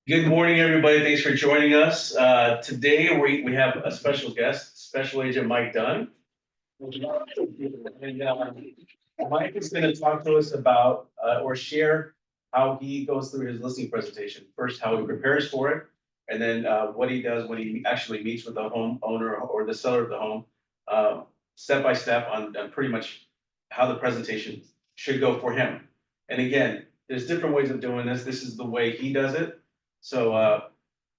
Good morning, everybody. Thanks for joining us. Today we have a special guest, Special Agent Mike Dunn. And Mike is going to talk to us about or share how he goes through his listing presentation. First, how he prepares for it, and then what he does when he actually meets with the homeowner or the seller of the home, step by step on pretty much how the presentation should go for him. And again, there's different ways of doing this. This is the way he does it. So,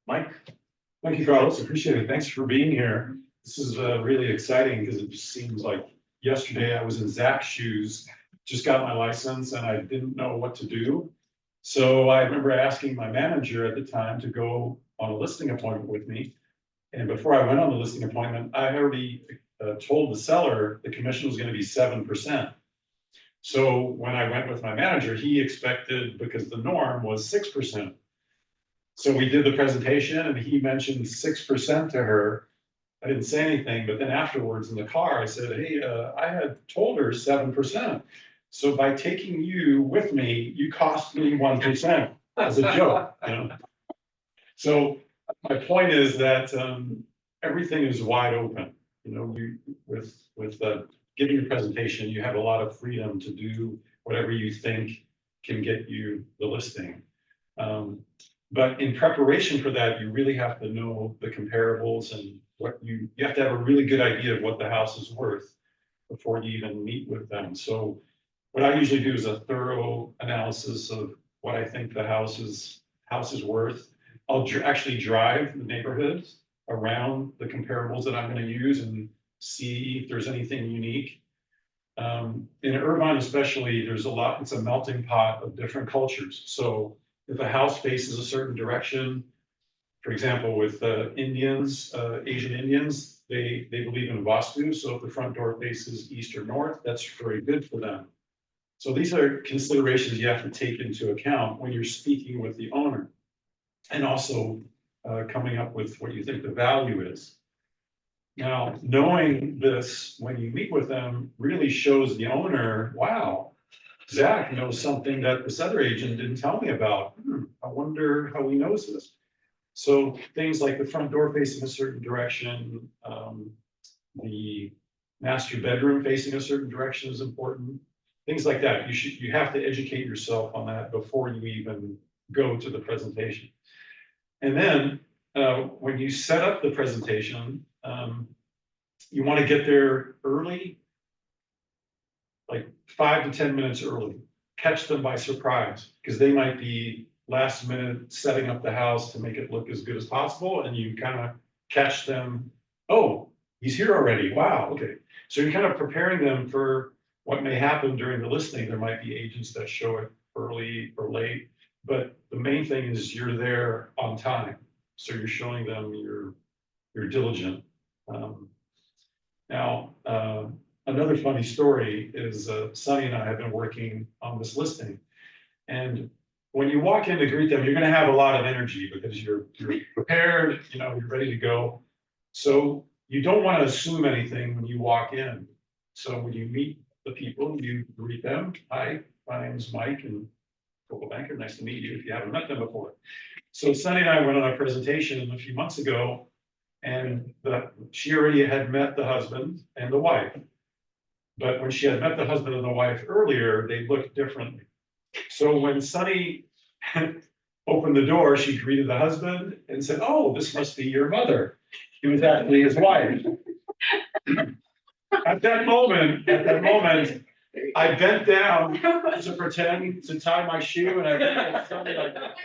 Mike. Thank you, Carlos. Appreciate it. Thanks for being here. This is really exciting because it just seems like yesterday I was in Zach's shoes, just got my license and I didn't know what to do. So I remember asking my manager at the time to go on a listing appointment with me. And before I went on the listing appointment, I already told the seller the commission was going to be 7%. So when I went with my manager, he expected, because the norm was 6%. So we did the presentation and he mentioned 6% to her. I didn't say anything, but then afterwards in the car, I said, hey, I had told her 7%. So by taking you with me, you cost me 1% as a joke. So my point is that everything is wide open. With giving your presentation, you have a lot of freedom to do whatever you think can get you the listing. But in preparation for that, you really have to know the comparables and what you have to have a really good idea of what the house is worth before you even meet with them. So what I usually do is a thorough analysis of what I think the house is worth. I'll actually drive the neighborhoods around the comparables that I'm going to use and see if there's anything unique. In Irvine especially, there's a lot, it's a melting pot of different cultures. So if a house faces a certain direction, for example, with Indians, Asian Indians, they believe in Vastu. So if the front door faces east or north, that's very good for them. So these are considerations you have to take into account when you're speaking with the owner, and also coming up with what you think the value is. Now, knowing this when you meet with them really shows the owner, wow, Zach knows something that this other agent didn't tell me about. I wonder how he knows this. So things like the front door facing a certain direction, the master bedroom facing a certain direction is important. Things like that. You have to educate yourself on that before you even go to the presentation. And then when you set up the presentation, you want to get there early, like 5 to 10 minutes early. Catch them by surprise, because they might be last minute setting up the house to make it look as good as possible, and you kind of catch them, oh, he's here already, wow, okay. So you're kind of preparing them for what may happen during the listing. There might be agents that show it early or late, but the main thing is you're there on time. So you're showing them you're diligent. Another funny story is Sonny and I have been working on this listing. And when you walk in to greet them, you're going to have a lot of energy because you're prepared, you're ready to go. So you don't want to assume anything when you walk in. So when you meet the people, you greet them. Hi, my name is Mike and Focal Banker. Nice to meet you if you haven't met them before. So Sonny and I went on a presentation a few months ago, and she already had met the husband and the wife. But when she had met the husband and the wife earlier, they looked differently. So when Sonny opened the door, she greeted the husband and said, oh, this must be your mother. He was actually his wife. At that moment, I bent down to pretend to tie my shoe, and I looked at Sonny like that.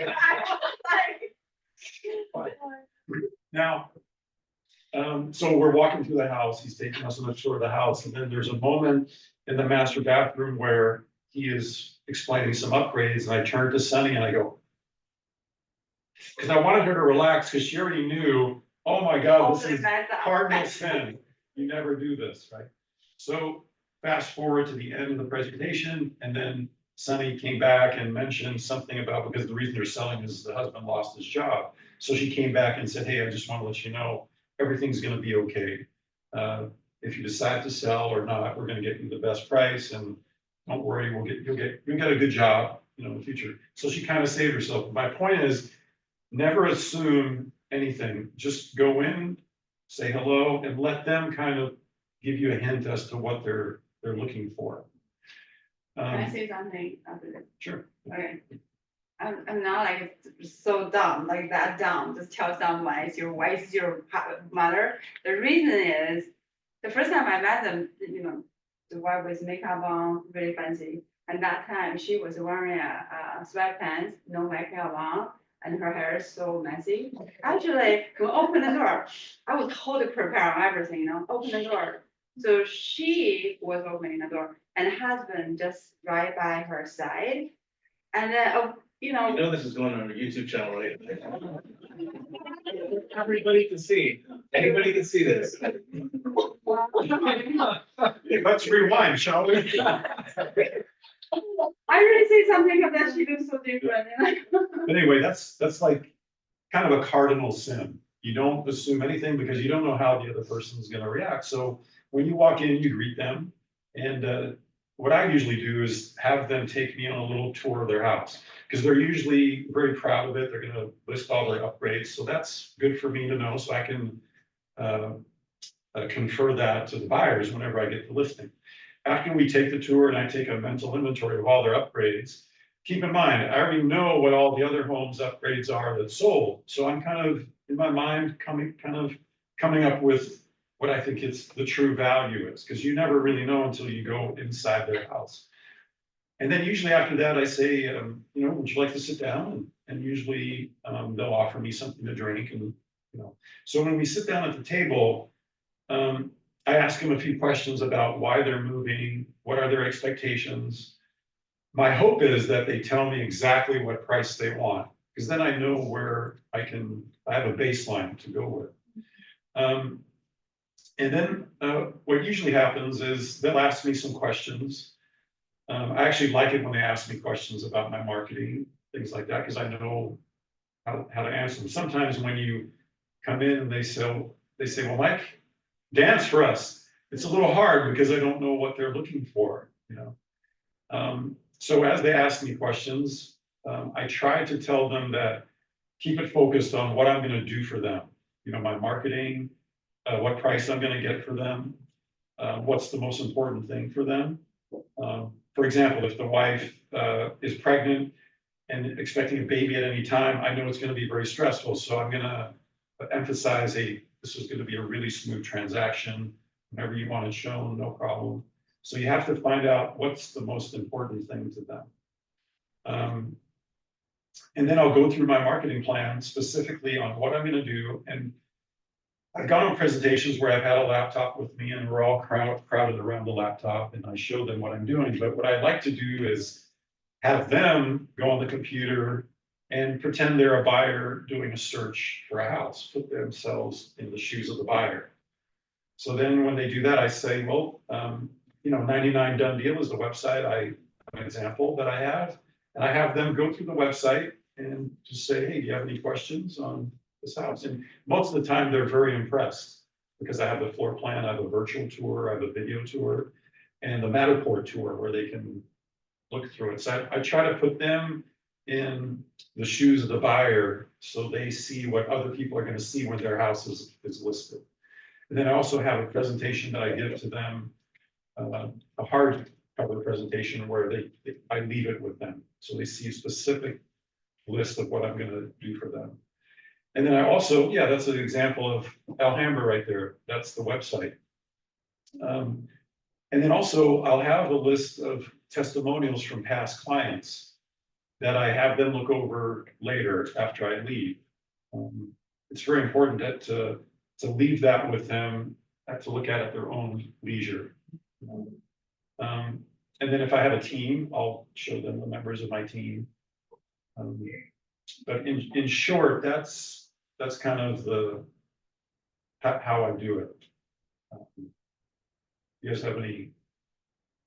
Now, so we're walking through the house. He's taking us on a tour of the house. And then there's a moment in the master bathroom where he is explaining some upgrades. And I turn to Sonny and I go, because I wanted her to relax, because she already knew, oh my God, this is cardinal sin. You never do this, right? So fast forward to the end of the presentation. And then Sonny came back and mentioned something about, because the reason they're selling is the husband lost his job. So she came back and said, hey, I just want to let you know, everything's going to be okay. If you decide to sell or not, we're going to get you the best price, and don't worry, you'll get a good job, in the future. So she kind of saved herself. My point is, never assume anything. Just go in, say hello, and let them kind of give you a hint as to what they're looking for. Can I say something after this? Sure. Okay. I'm not like so dumb, like that dumb, just tell someone it's your wife, it's your mother. The reason is, the first time I met them, you know, the wife with makeup on, really fancy. And that time she was wearing a sweatpants, no makeup on, and her hair is so messy. Actually, when I open the door, I was totally prepared on everything, you know, open the door. So she was opening the door and husband just right by her side. And then, you You know, know this is going on a YouTube channel, right? Everybody can see, anybody can see this. Let's rewind, shall we? I really say something of that she looks so different. Anyway, that's like kind of a cardinal sin. You don't assume anything because you don't know how the other person is gonna react. So when you walk in, you greet them. And what I usually do is have them take me on a little tour of their house. Because they're usually very proud of it. They're gonna list all their upgrades. So that's good for me to know, so I can confer that to the buyers whenever I get the listing. After we take the tour and I take a mental inventory of all their upgrades, keep in mind, I already know what all the other homes upgrades are that sold. So I'm kind of, in my mind, coming up with what I think it's the true value is, because you never really know until you go inside their house. And then usually after that, I say, you know, would you like to sit down? And usually they'll offer me something to drink, and, you know. So when we sit down at the table, I ask them a few questions about why they're moving, what are their expectations. My hope is that they tell me exactly what price they want, because then I know where I have a baseline to go with. And then what usually happens is they'll ask me some questions. I actually like it when they ask me questions about my marketing, things like that, because I know how to answer them. Sometimes when you come in and they say, well, Mike, dance for us. It's a little hard because I don't know what they're looking for, you know. So as they ask me questions, I try to tell them that keep it focused on what I'm going to do for them. You know, my marketing, what price I'm going to get for them, what's the most important thing for them. For example, if the wife is pregnant and expecting a baby at any time, I know it's going to be very stressful. So I'm going to emphasize this is going to be a really smooth transaction. Whenever you want it shown, no problem. So you have to find out what's the most important thing to them. And then I'll go through my marketing plan specifically on what I'm going to do. And I've gone on presentations where I've had a laptop with me and we're all crowded around the laptop and I show them what I'm doing. But what I'd like to do is have them go on the computer and pretend they're a buyer doing a search for a house, put themselves in the shoes of the buyer. So then when they do that, I say, well, you know, 99 Done Deal is the website, an example that I have. And I have them go through the website and just say, hey, do you have any questions on this house? And most of the time they're very impressed because I have the floor plan, I have a virtual tour, I have a video tour, and the Matterport tour where they can look through it. So I try to put them in the shoes of the buyer so they see what other people are going to see when their house is listed. And then I also have a presentation that I give to them, a hard cover presentation where I leave it with them. So they see a specific list of what I'm going to do for them. And then I also, yeah, that's an example of Alhambra right there. That's the website. And then also I'll have a list of testimonials from past clients that I have them look over later after I leave. It's very important to leave that with them, to look at their own leisure. And then if I have a team, I'll show them the members of my team. But in short, that's kind of how I do it. You guys have any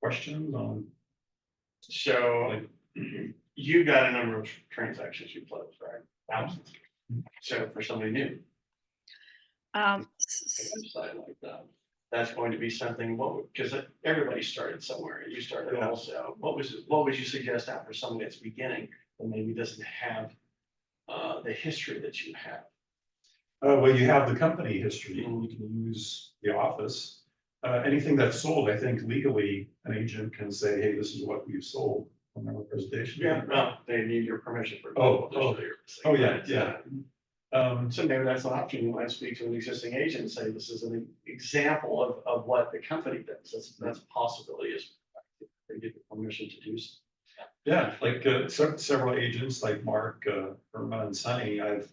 questions on? So you've got a number of transactions you closed, right? Thousands. So for somebody new, a website like that, that's going to be something, because everybody started somewhere, and you started also. What would you suggest out for somebody that's beginning and maybe doesn't have the history that you have. Well, you have the company history, you can use the office. Anything that's sold, I think legally, an agent can say, hey, this is what we've sold on our presentation. No, they need your permission for. Oh, yeah, yeah. So maybe that's an option. You might speak to an existing agent and say, this is an example of what the company does. That's a possibility is they give you permission to do so. Yeah, like several agents like Mark, Irma and Sunny, I've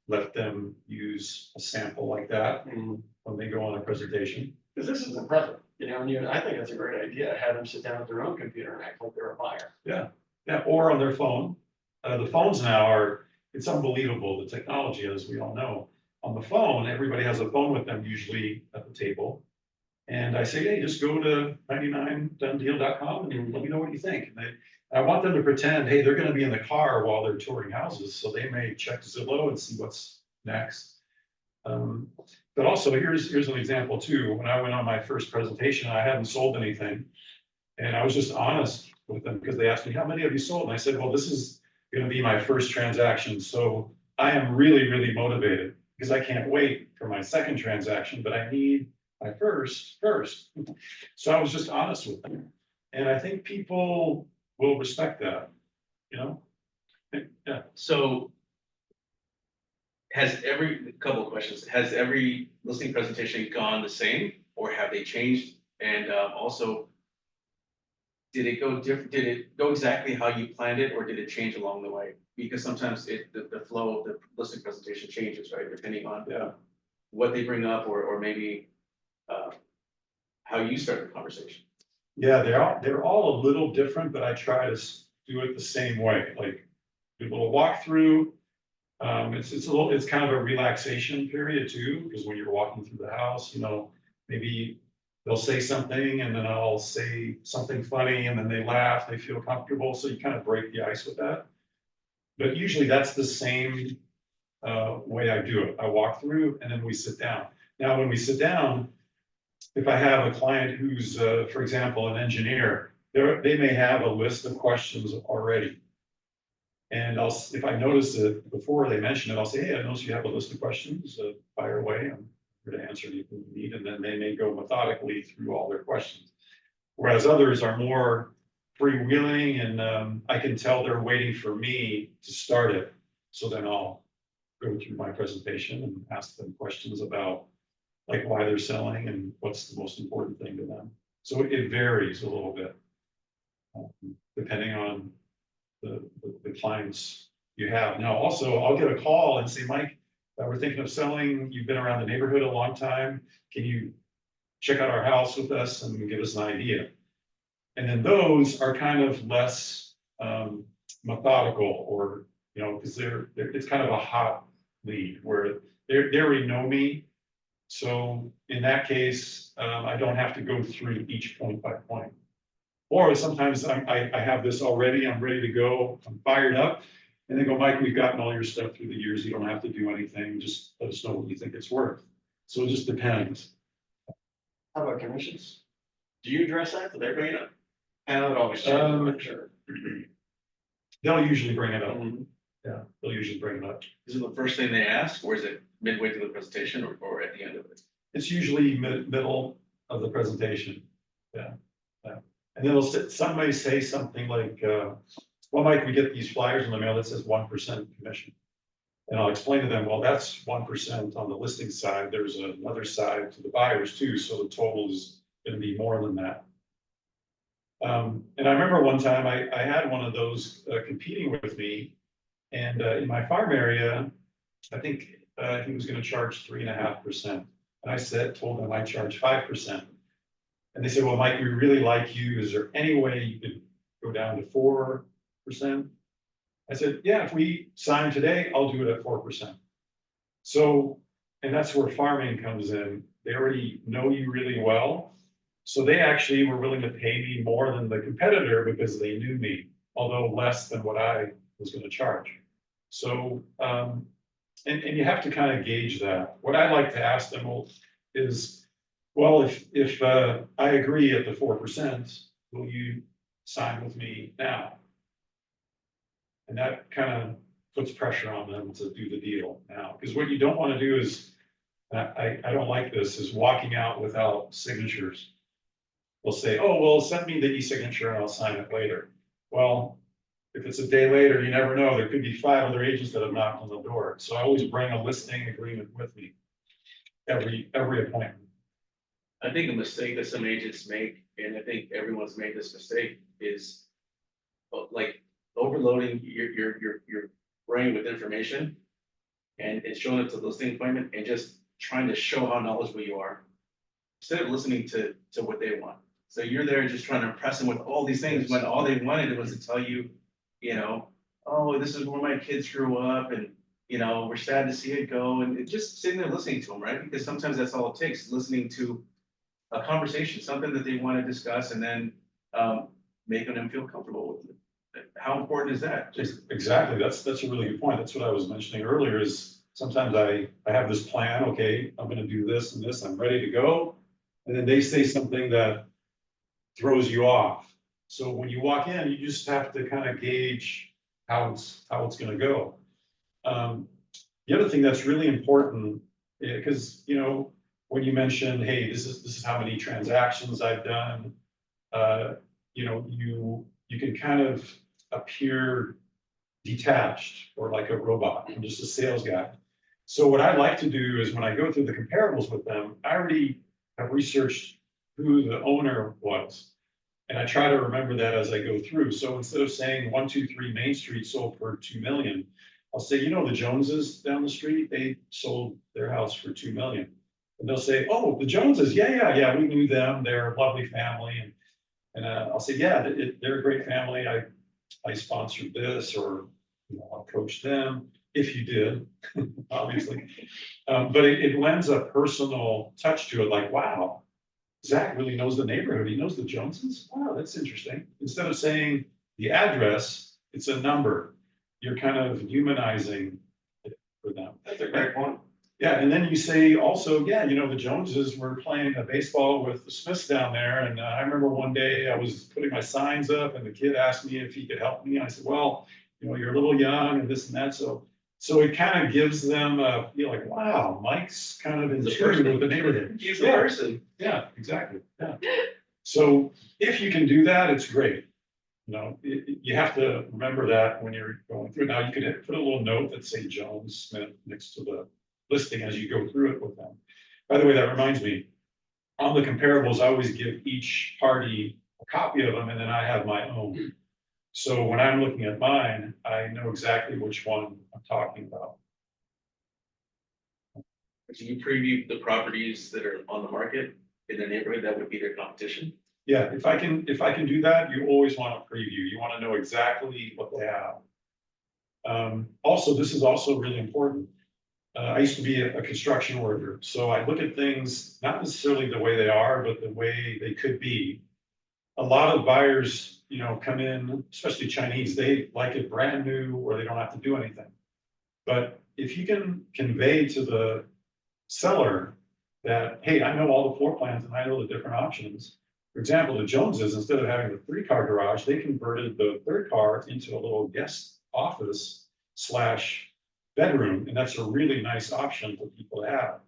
let them use a sample like that when they go on a presentation. Because this is impressive, and I think that's a great idea. Have them sit down at their own computer and act like they're a buyer. Yeah, or on their phone. The phones now it's unbelievable, the technology, as we all know. On the phone, everybody has a phone with them usually at the table. And I say, hey, just go to 99donedeal.com and let me know what you think. And I want them to pretend, hey, they're going to be in the car while they're touring houses, so they may check Zillow and see what's next. But also, here's an example too. When I went on my first presentation, I hadn't sold anything. And I was just honest with them because they asked me, how many have you sold? And I said, well, this is going to be my first transaction. So I am really, really motivated because I can't wait for my second transaction, but I need my first. So I was just honest with them. And I think people will respect that, Yeah. So couple of questions, has every listing presentation gone the same or have they changed? And also, did it go exactly how you planned it or did it change along the way? Because sometimes the flow of the listing presentation changes, right? Depending on what they bring up or maybe how you start the conversation. Yeah, they're all a little different, but I try to do it the same way, like do a little walkthrough. It's kind of a relaxation period too, because when you're walking through the house, maybe they'll say something and then I'll say something funny and then they laugh, they feel comfortable. So you kind of break the ice with that. But usually that's the same way I do it. I walk through and then we sit down. Now, when we sit down, if I have a client who's, for example, an engineer, they may have a list of questions already. And if I notice it before they mention it, I'll say, hey, I notice you have a list of questions, fire away, I'm here to answer anything you need. And then they may go methodically through all their questions. Whereas others are more freewheeling and I can tell they're waiting for me to start it. So then I'll go through my presentation and ask them questions about like why they're selling and what's the most important thing to them. So it varies a little bit depending on the clients you have. Now, also, I'll get a call and say, Mike, we're thinking of selling. You've been around the neighborhood a long time. Can you check out our house with us and give us an idea? And then those are kind of less methodical or, because it's kind of a hot lead where they already know me. So in that case, I don't have to go through each point by point. Or sometimes I have this already, I'm ready to go, I'm fired up. And they go, Mike, we've gotten all your stuff through the years. You don't have to do anything. Just let us know what you think it's worth. So it just depends. How about commissions? Do you address that? Do they bring it up? And it always changes, sure. They'll usually bring it up. Yeah, they'll usually bring it up. Is it the first thing they ask or is it midway through the presentation or at the end of it? It's usually middle of the presentation. Yeah. And then some may say something like, well, Mike, we get these flyers in the mail that says 1% commission. And I'll explain to them, well, that's 1% on the listing side. There's another side to the buyers too. So the total is going to be more than that. And I remember one time I had one of those competing with me. And in my farm area, I think he was going to charge 3.5%. And I told him I charge 5%. And they said, well, Mike, we really like you. Is there any way you could go down to 4%? I said, yeah, if we sign today, I'll do it at 4%. So, and that's where farming comes in. They already know you really well. So they actually were willing to pay me more than the competitor because they knew me, although less than what I was going to charge. So, and you have to kind of gauge that. What I like to ask them is, well, if I agree at the 4%, will you sign with me now? And that kind of puts pressure on them to do the deal now. Because what you don't want to do is, I don't like this, is walking out without signatures. They'll say, oh, well, send me the e-signature and I'll sign it later. Well, if it's a day later, you never know. There could be 5 other agents that have knocked on the door. So I always bring a listing agreement with me every appointment. I think a mistake that some agents make, and I think everyone's made this mistake, is like overloading your brain with information and showing up to the listing appointment and just trying to show how knowledgeable you are instead of listening to what they want. So you're there just trying to impress them with all these things when all they wanted was to tell you, you know, oh, this is where my kids grew up and, you know, we're sad to see it go, and just sitting there listening to them, right? Because sometimes that's all it takes, listening to a conversation, something that they want to discuss, and then making them feel comfortable with it. How important is that? Just Exactly, that's a really good point. That's what I was mentioning earlier is sometimes I have this plan, okay, I'm gonna do this and this, I'm ready to go. And then they say something that throws you off. So when you walk in, you just have to kind of gauge how it's gonna go. The other thing that's really important, because, you know, when you mention, hey, this is how many transactions I've done, you know, you can kind of appear detached or like a robot. I'm just a sales guy. So what I like to do is when I go through the comparables with them, I already have researched who the owner was. And I try to remember that as I go through. So instead of saying 123 Main Street sold for 2 million, I'll say, you know, the Joneses down the street, they sold their house for 2 million. And they'll say, oh, the Joneses, yeah, we knew them. They're a lovely family. And I'll say, yeah, they're a great family. I sponsored this, or, you know, I'll coach them if you did, obviously. But it lends a personal touch to it, like, wow, Zach really knows the neighborhood. He knows the Joneses. Wow, that's interesting. Instead of saying the address, it's a number. You're kind of humanizing it for them. That's a great point. Yeah, and then you say also, yeah, you know, the Joneses were playing a baseball with the Smiths down there. And I remember one day I was putting my signs up and the kid asked me if he could help me. And I said, well, you know, you're a little young and this and that. So it kind of gives them a feel like, wow, Mike's kind of in tune with the neighborhood. He's the person. Yeah, exactly. Yeah. So if you can do that, it's great. You know, you have to remember that when you're going through. Now you can put a little note that say Jones Smith next to the listing as you go through it with them. By the way, that reminds me, on the comparables, I always give each party a copy of them and then I have my own. So when I'm looking at mine, I know exactly which one I'm talking about. Do you preview the properties that are on the market in the neighborhood that would be their competition? Yeah, if I can do that, you always want to preview. You want to know exactly what they have. Also, this is also really important. I used to be a construction worker, so I look at things not necessarily the way they are, but the way they could be. A lot of buyers, you know, come in, especially Chinese, they like it brand new or they don't have to do anything. But if you can convey to the seller that, hey, I know all the floor plans and I know the different options. For example, the Joneses, instead of having the 3-car garage, they converted the 3rd car into a little guest office / bedroom, and that's a really nice option for people to have.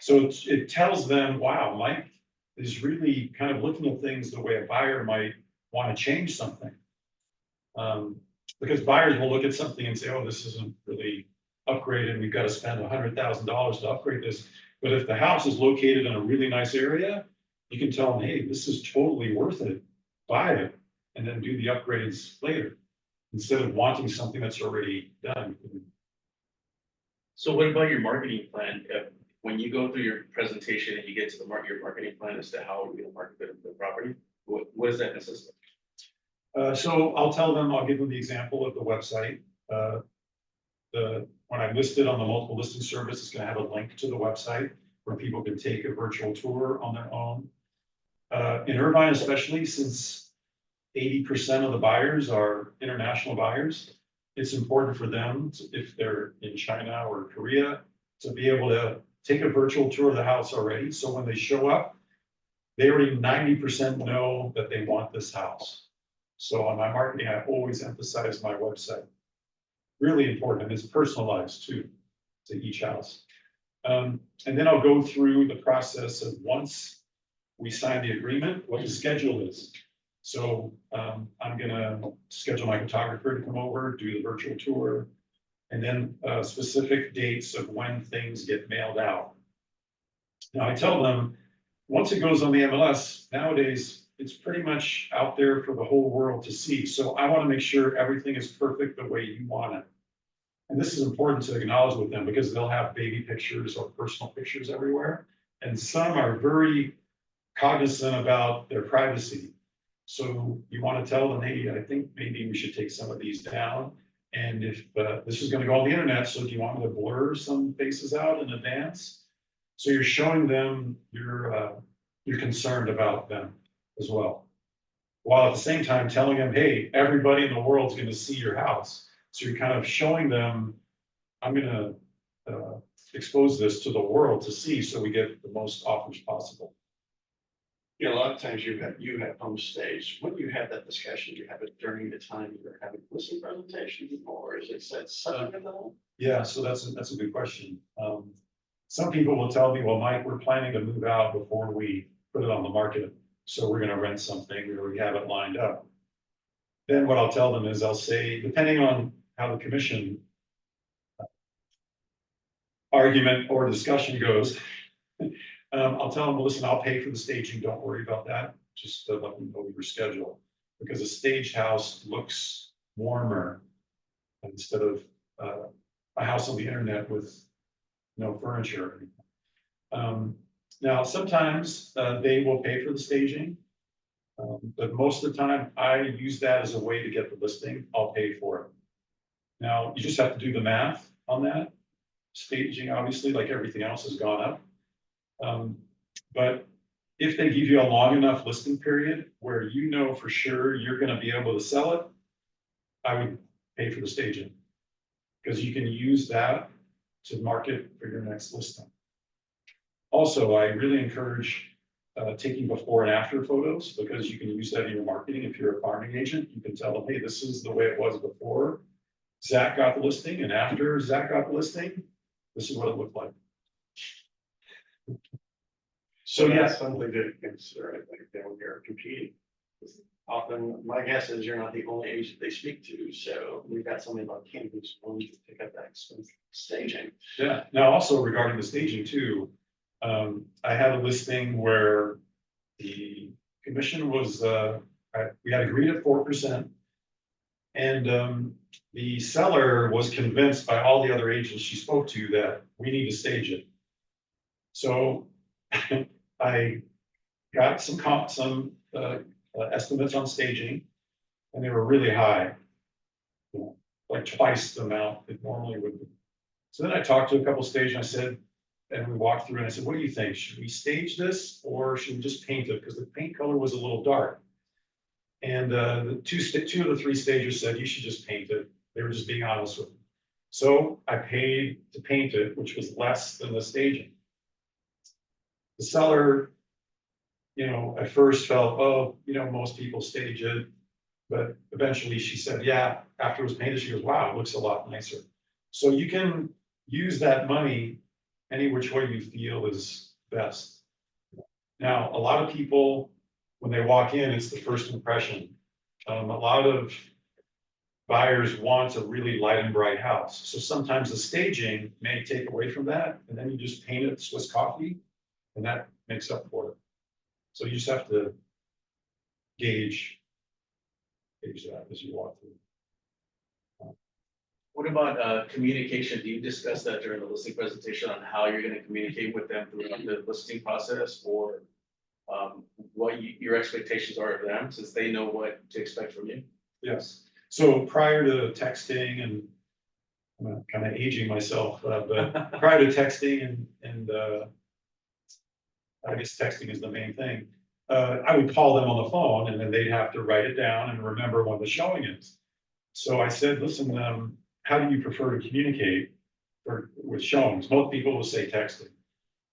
So it tells them, wow, Mike is really kind of looking at things the way a buyer might want to change something. Because buyers will look at something and say, oh, this isn't really upgraded. We've got to spend $100,000 to upgrade this. But if the house is located in a really nice area, you can tell them, hey, this is totally worth it. Buy it and then do the upgrades later instead of wanting something that's already done. So what about your marketing plan? When you go through your presentation and you get to your marketing plan as to how you're going to market the property, what does that consist of? So I'll tell them, I'll give them the example of the website. When I list it on the multiple listing service, it's going to have a link to the website where people can take a virtual tour on their own. In Irvine, especially, since 80% of the buyers are international buyers, it's important for them, if they're in China or Korea, to be able to take a virtual tour of the house already. So when they show up, they already 90% know that they want this house. So on my marketing, I always emphasize my website. really important, and it's personalized too, to each house. And then I'll go through the process of once we sign the agreement, what the schedule is. So I'm gonna schedule my photographer to come over, do the virtual tour, and then specific dates of when things get mailed out. Now I tell them, once it goes on the MLS, nowadays, it's pretty much out there for the whole world to see. So I want to make sure everything is perfect the way you want it. And this is important to acknowledge with them because they'll have baby pictures or personal pictures everywhere. And some are very cognizant about their privacy. So you want to tell them, hey, I think maybe we should take some of these down. And if this is going to go on the internet, so do you want me to blur some faces out in advance? So you're showing them you're concerned about them as well. While at the same time telling them, hey, everybody in the world's going to see your house. So you're kind of showing them, I'm going to expose this to the world to see, so we get the most offers possible. Yeah, a lot of times you have home stage. When you have that discussion, you have it during the time you're having listing presentation, or is it set suddenly at the home? Yeah, so that's a good question. Some people will tell me, well, Mike, we're planning to move out before we put it on the market. So we're gonna rent something or we have it lined up. Then what I'll tell them is I'll say, depending on how the commission argument or discussion goes, I'll tell them, well, listen, I'll pay for the staging. Don't worry about that. Just let them know your schedule. Because a staged house looks warmer instead of a house on the internet with no furniture. Now, sometimes they will pay for the staging, but most of the time I use that as a way to get the listing. I'll pay for it. Now, you just have to do the math on that. Staging, obviously, like everything else, has gone up. But if they give you a long enough listing period where you know for sure you're going to be able to sell it, I would pay for the staging, because you can use that to market for your next listing. Also, I really encourage taking before and after photos, because you can use that in your marketing. If you're a farming agent, you can tell them, hey, this is the way it was before Zach got the listing, and after Zach got the listing, this is what it looked like. So yeah, something to consider, I think, that when you're competing. Often, my guess is you're not the only agent they speak to, so we've got somebody like Ken who's willing to pick up that expensive staging. Yeah, now also regarding the staging too, I had a listing where the commission was, we had agreed at 4%. And the seller was convinced by all the other agents she spoke to that we need to stage it. So I got some estimates on staging, and they were really high, like twice the amount it normally would be. So then I talked to a couple stages, and I said, and we walked through, and I said, what do you think? Should we stage this, or should we just paint it? Because the paint color was a little dark. And the two of the three stagers said, you should just paint it. They were just being honest with me. So I paid to paint it, which was less than the staging. The seller, at first felt, oh, most people stage it. But eventually she said, yeah, after it was painted, she goes, wow, it looks a lot nicer. So you can use that money any which way you feel is best. Now, a lot of people, when they walk in, it's the first impression. A lot of buyers want a really light and bright house. So sometimes the staging may take away from that, and then you just paint it Swiss coffee, and that makes up for it. So you just have to gauge that as you walk through. What about communication? Do you discuss that during the listing presentation on how you're going to communicate with them throughout the listing process, or what your expectations are of them, since they know what to expect from you? Yes. So prior to texting, and I'm kind of aging myself, but prior to texting and I guess texting is the main thing. I would call them on the phone, and then they'd have to write it down and remember when the showing is. So I said, listen, how do you prefer to communicate with showings? Most people will say texting.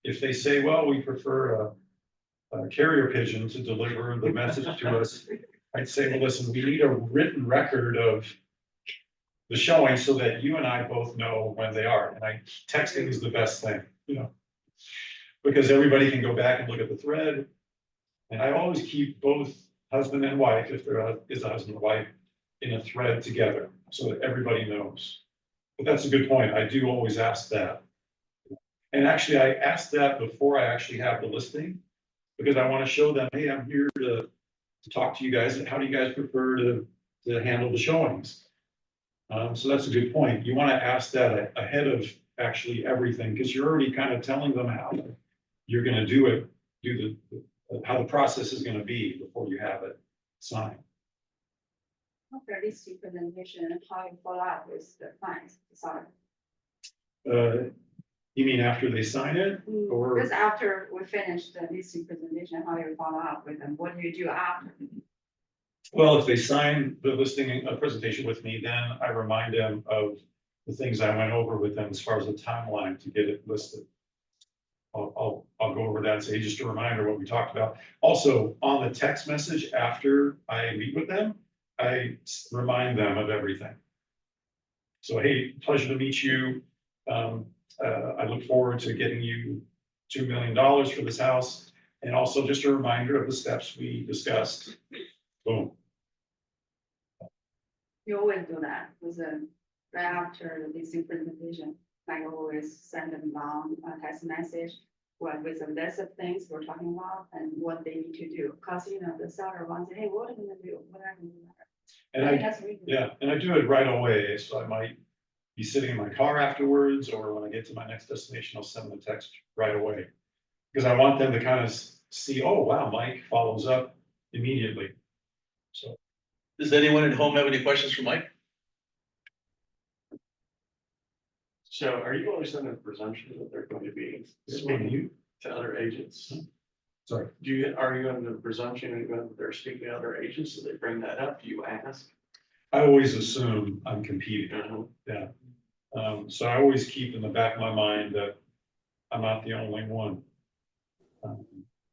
If they say, well, we prefer a carrier pigeon to deliver the message to us, I'd say, well, listen, we need a written record of the showing so that you and I both know when they are. And texting is the best thing, you know. Because everybody can go back and look at the thread. And I always keep both husband and wife, if there is a husband and wife, in a thread together so that everybody knows. But that's a good point. I do always ask that. And actually, I asked that before I actually have the listing, because I want to show them, hey, I'm here to talk to you guys. How do you guys prefer to handle the showings? So that's a good point. You want to ask that ahead of actually everything, because you're already kind of telling them how you're going to do it, how the process is going to be before you have it signed. After this presentation, how you follow up with the clients, sorry. You mean after they sign it, or? Just after we finish the listing presentation, how you follow up with them? What do you do after? Well, if they sign the listing presentation with me, then I remind them of the things I went over with them as far as the timeline to get it listed. I'll go over that and say, just a reminder what we talked about. Also, on the text message after I meet with them, I remind them of everything. So, hey, pleasure to meet you. I look forward to getting you $2 million for this house. And also just a reminder of the steps we discussed. Boom. You always do that with right after the listing presentation. I always send them long text message with a list of things we're talking about and what they need to do. Cause you know, the seller wants, hey, what are you gonna do? What are you gonna do? And I do it right away. So I might be sitting in my car afterwards, or when I get to my next destination, I'll send them a text right away. Because I want them to kind of see, oh, wow, Mike follows up immediately. So. Does anyone at home have any questions for Mike? So are you always under the presumption that they're going to be You? speaking to other agents? Sorry. Are you under the presumption that they're speaking to other agents? So they bring that up? Do you ask? I always assume I'm competing. Uh-huh. Yeah. So I always keep in the back of my mind that I'm not the only one.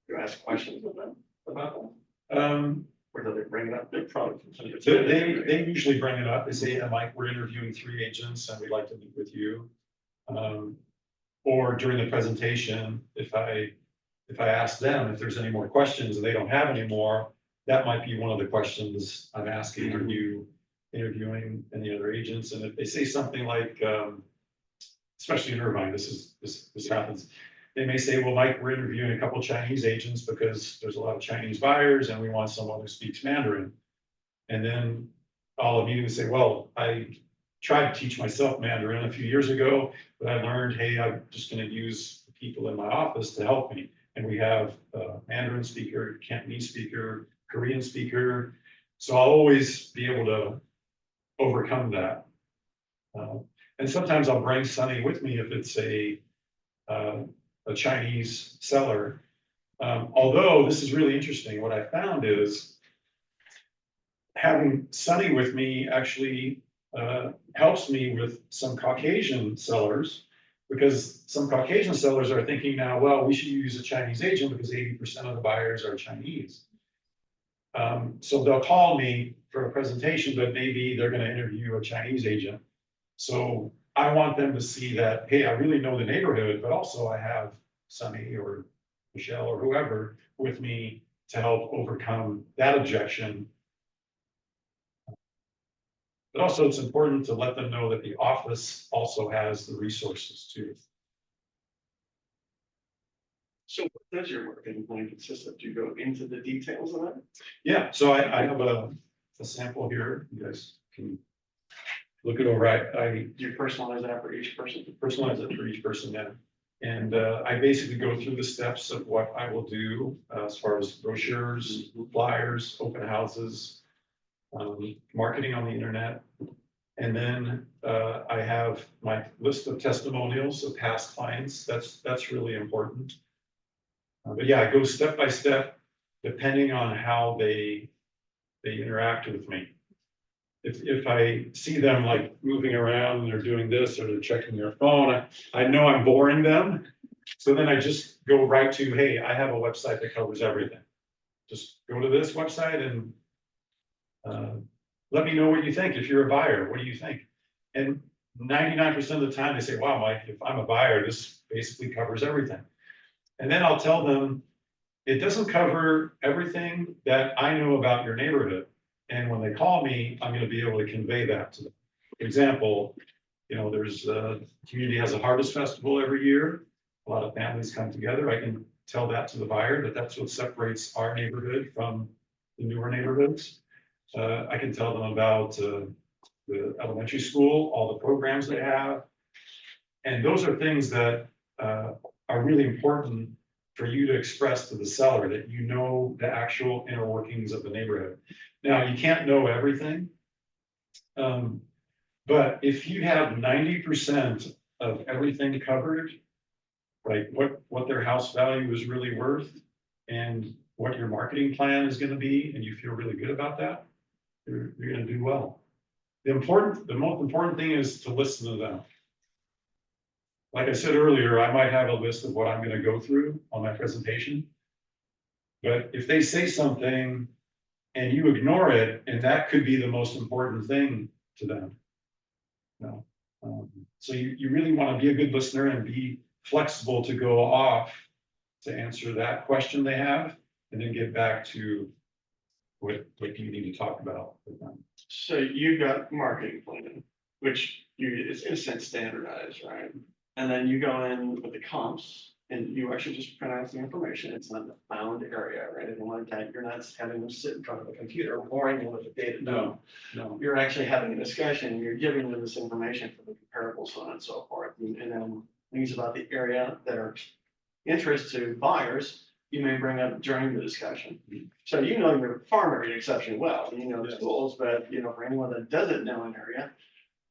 You ask questions of them about them? Or do they bring it up? They probably. They usually bring it up. They say, yeah, Mike, we're interviewing 3 agents and we'd like to meet with you. Or during the presentation, if I ask them if there's any more questions and they don't have any more, that might be one of the questions I'm asking. Are you interviewing any other agents? And if they say something like, especially in Irvine, this happens. They may say, well, Mike, we're interviewing a couple of Chinese agents because there's a lot of Chinese buyers and we want someone who speaks Mandarin. And then I'll immediately say, well, I tried to teach myself Mandarin a few years ago, but I learned, hey, I'm just going to use the people in my office to help me. And we have a Mandarin speaker, Cantonese speaker, Korean speaker. So I'll always be able to overcome that. And sometimes I'll bring Sunny with me if it's a Chinese seller. Although this is really interesting, what I found is having Sunny with me actually helps me with some Caucasian sellers, because some Caucasian sellers are thinking now, well, we should use a Chinese agent because 80% of the buyers are Chinese. So they'll call me for a presentation, but maybe they're going to interview a Chinese agent. So I want them to see that, hey, I really know the neighborhood, but also I have Sunny or Michelle or whoever with me to help overcome that objection. But also it's important to let them know that the office also has the resources too. So what does your marketing plan consist of? Do you go into the details of that? Yeah, so I have a sample here. You guys can look it over. I Do you personalize that for each person? personalize it for each person then. And I basically go through the steps of what I will do as far as brochures, flyers, open houses, marketing on the internet. And then I have my list of testimonials of past clients. That's really important. But yeah, I go step by step, depending on how they interact with me. If I see them like moving around and they're doing this or they're checking their phone, I know I'm boring them. So then I just go right to, hey, I have a website that covers everything. Just go to this website and let me know what you think. If you're a buyer, what do you think? And 99% of the time they say, wow, Mike, if I'm a buyer, this basically covers everything. And then I'll tell them, it doesn't cover everything that I know about your neighborhood. And when they call me, I'm gonna be able to convey that to them. For example, there's community has a harvest festival every year. A lot of families come together. I can tell that to the buyer that that's what separates our neighborhood from the newer neighborhoods. I can tell them about the elementary school, all the programs they have. And those are things that are really important for you to express to the seller, that you know the actual inner workings of the neighborhood. Now, you can't know everything. But if you have 90% of everything covered, right, what their house value is really worth and what your marketing plan is gonna be, and you feel really good about that, you're gonna do well. The most important thing is to listen to them. Like I said earlier, I might have a list of what I'm gonna go through on my presentation. But if they say something and you ignore it, and that could be the most important thing to them. So you really want to be a good listener and be flexible to go off to answer that question they have, and then get back to what you need to talk about with them. So you got marketing plan, which is in a sense standardized, right? And then you go in with the comps and you actually just print out the information. It's not the found area, right? Anything like that. You're not having them sit in front of a computer boring them with the data. No. You're actually having a discussion. You're giving them this information for the comparables, so on and so forth. And then things about the area that are interest to buyers, you may bring up during the discussion. So you know your farm area exceptionally well, you know the schools, but for anyone that doesn't know an area,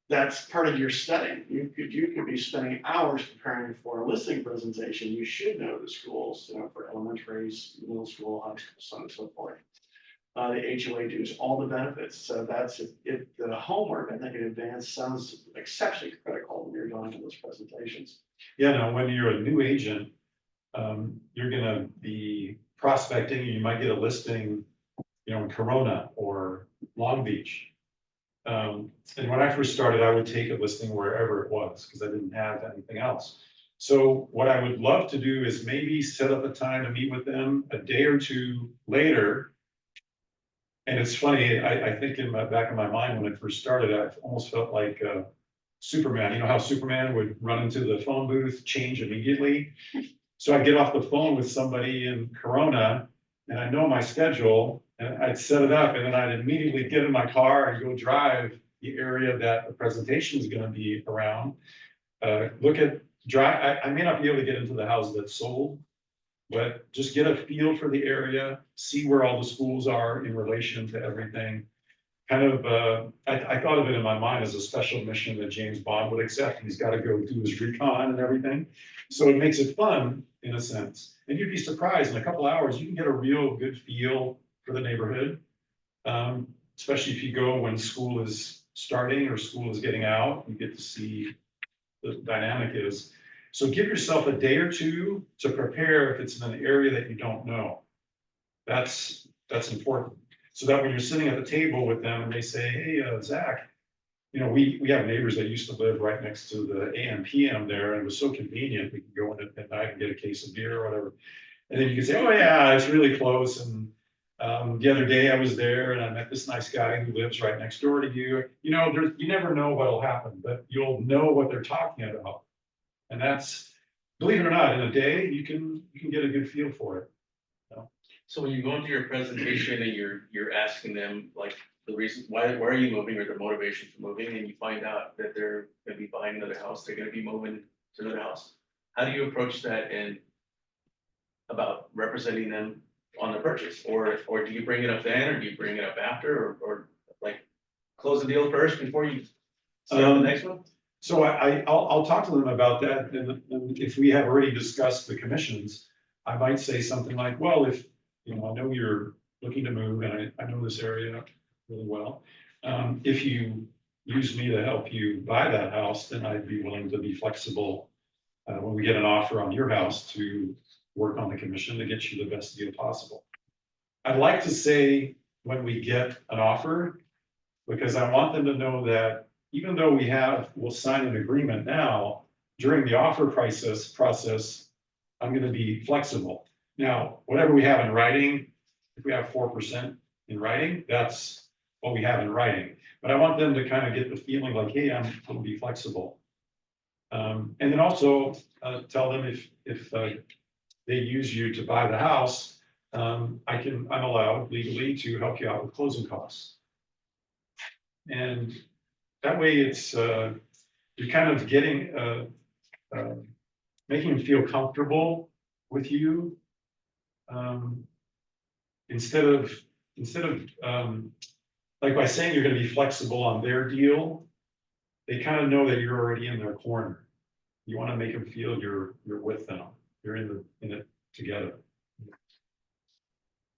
that's part of your studying. You could be spending hours preparing for a listing presentation. You should know the schools, for elementaries, middle school, high school, so on and so forth. The HOA dues, all the benefits. So that's if the homework, I think in advance sounds exceptionally critical when you're doing those presentations. Yeah, now when you're a new agent, you're gonna be prospecting, you might get a listing, in Corona or Long Beach. And when I first started, I would take a listing wherever it was, because I didn't have anything else. So what I would love to do is maybe set up a time to meet with them a day or two later. And it's funny, I think in the back of my mind, when I first started, I almost felt like Superman. You know how Superman would run into the phone booth, change immediately? So I'd get off the phone with somebody in Corona, and I know my schedule, and I'd set it up, and then I'd immediately get in my car and go drive the area that the presentation is gonna be around. I may not be able to get into the house that's sold, but just get a feel for the area, see where all the schools are in relation to everything. Kind of, I thought of it in my mind as a special mission that James Bond would accept. He's got to go do his recon and everything. So it makes it fun in a sense. And you'd be surprised, in a couple hours, you can get a real good feel for the neighborhood. Especially if you go when school is starting or school is getting out, you get to see the dynamic is. So give yourself a day or two to prepare if it's in an area that you don't know. That's important. So that when you're sitting at the table with them and they say, hey, Zach, we have neighbors that used to live right next to the AM PM there, and it was so convenient. We could go in at night and get a case of beer or whatever. And then you can say, oh yeah, it's really close. And the other day I was there and I met this nice guy who lives right next door to you. You never know what'll happen, but you'll know what they're talking about. And that's, believe it or not, in a day, you can get a good feel for it. So when you go into your presentation and you're asking them like the reason why are you moving, or their motivation for moving, and you find out that they're gonna be buying another house, they're gonna be moving to another house. How do you approach that and about representing them on the purchase? Or do you bring it up then, or do you bring it up after, or like close the deal first before you start the next one? So I'll talk to them about that, and if we have already discussed the commissions, I might say something like, well, if I know you're looking to move, and I know this area really well. If you use me to help you buy that house, then I'd be willing to be flexible when we get an offer on your house to work on the commission to get you the best deal possible. I'd like to say when we get an offer, because I want them to know that even though we'll sign an agreement now, during the offer process, I'm gonna be flexible. Now, whatever we have in writing, if we have 4% in writing, that's what we have in writing. But I want them to kind of get the feeling like, hey, I'm gonna be flexible. And then also, tell them if they use you to buy the house, I'm allowed legally to help you out with closing costs. And that way it's, you're kind of getting, making them feel comfortable with you. Instead of, like by saying you're gonna be flexible on their deal, they kind of know that you're already in their corner. You wanna make them feel you're with them, you're in it together.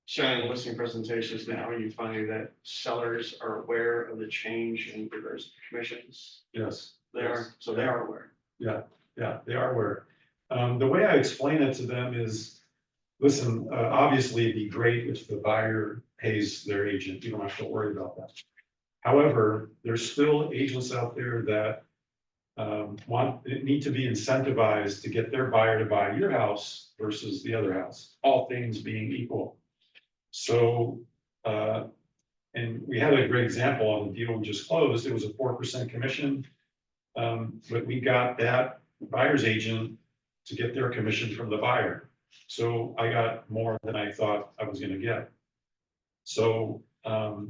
So in listing presentations now, you find that sellers are aware of the change in regards to commissions. Yes. They are, so they are aware. Yeah, they are aware. The way I explain it to them is, listen, obviously it'd be great if the buyer pays their agent. You don't have to worry about that. However, there's still agents out there that need to be incentivized to get their buyer to buy your house versus the other house, all things being equal. So, and we had a great example on the deal we just closed. It was a 4% commission. But we got that buyer's agent to get their commission from the buyer. So I got more than I thought I was gonna get. So, but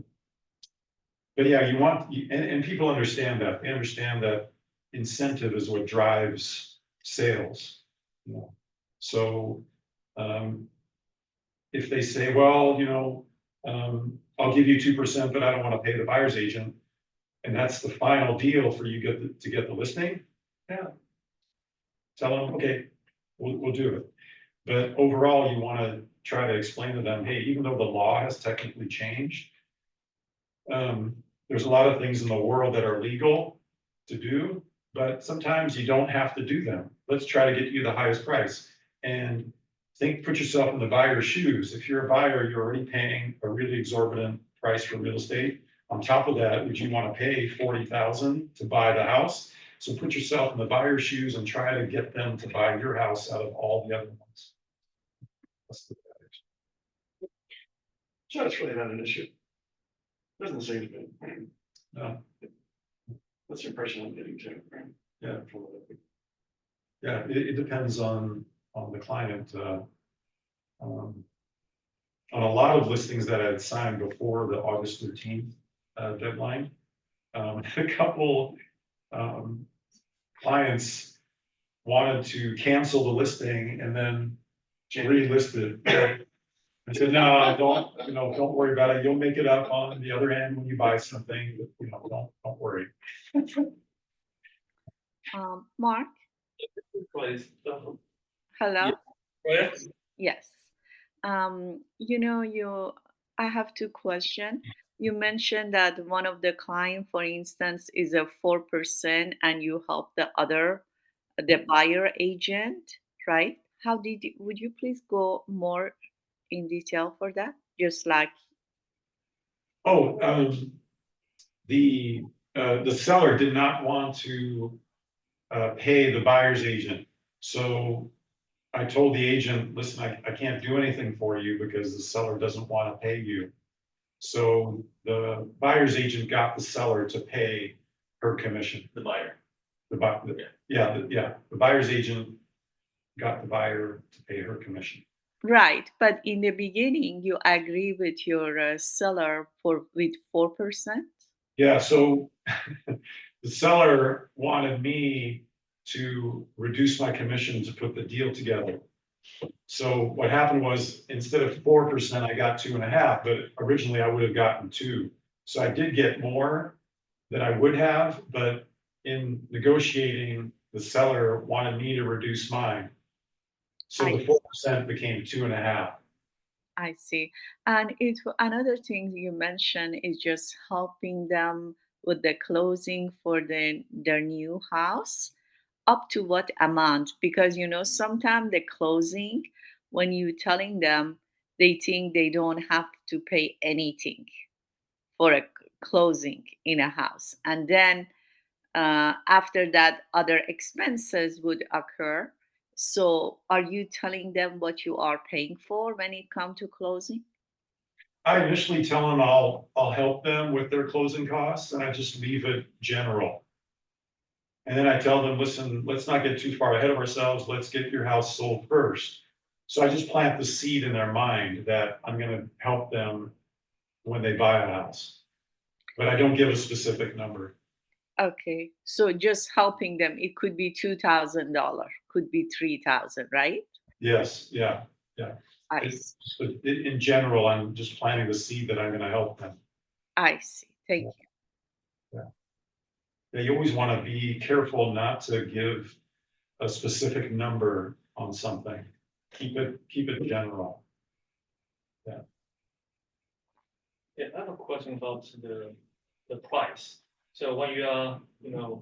yeah, and people understand that. They understand that incentive is what drives sales. You know? So, if they say, well, I'll give you 2%, but I don't want to pay the buyer's agent, and that's the final deal for you to get the listing, yeah. Tell them, okay, we'll do it. But overall, you want to try to explain to them, hey, even though the law has technically changed, there's a lot of things in the world that are legal to do, but sometimes you don't have to do them. Let's try to get you the highest price. And put yourself in the buyer's shoes. If you're a buyer, you're already paying a really exorbitant price for real estate. On top of that, would you want to pay $40,000 to buy the house? So put yourself in the buyer's shoes and try to get them to buy your house out of all the other ones. That's the So it's really not an issue. Doesn't seem to be. Right? no, That's the impression I'm getting too. Right? yeah, yeah. It depends on the client. On a lot of listings that I had signed before the August 13th deadline, a couple clients wanted to cancel the listing and then relist it. I said, no, don't worry about it. You'll make it up on the other end when you buy something. Don't worry. Mark, hello. Yes. I have two questions. You mentioned that one of the client, for instance, is a 4% and you help the buyer agent, right? Would you please go more in detail for that? Just like, Oh, the seller did not want to pay the buyer's agent. So I told the agent, listen, I can't do anything for you because the seller doesn't want to pay you. So the buyer's agent got the seller to pay her commission. The buyer. The buyer's agent got the buyer to pay her commission. right, but in the beginning, you agree with your seller with 4%? Yeah, so the seller wanted me to reduce my commission to put the deal together. So what happened was, instead of 4%, I got 2.5%, but originally I would have gotten 2%. So I did get more than I would have, but in negotiating, the seller wanted me to reduce mine. So the 4% became 2.5%. I see. And another thing you mentioned is just helping them with the closing for their new house. Up to what amount? Because sometimes the closing, when you telling them, they think they don't have to pay anything for a closing in a house. And then After that, other expenses would occur. So, are you telling them what you are paying for when it comes to closing? I initially tell them I'll help them with their closing costs, and I just leave it general. And then I tell them, listen, let's not get too far ahead of ourselves. Let's get your house sold first. So I just plant the seed in their mind that I'm gonna help them when they buy a house. But I don't give a specific number. Okay, so just helping them, it could be $2,000, could be 3,000, right? Yes, yeah. I It- see. But in general, I'm just planting the seed that I'm gonna help them. I see. Thank you. Yeah, you always want to be careful not to give a specific number on something. Keep it general. Yeah, I have a question about the price. So when you are,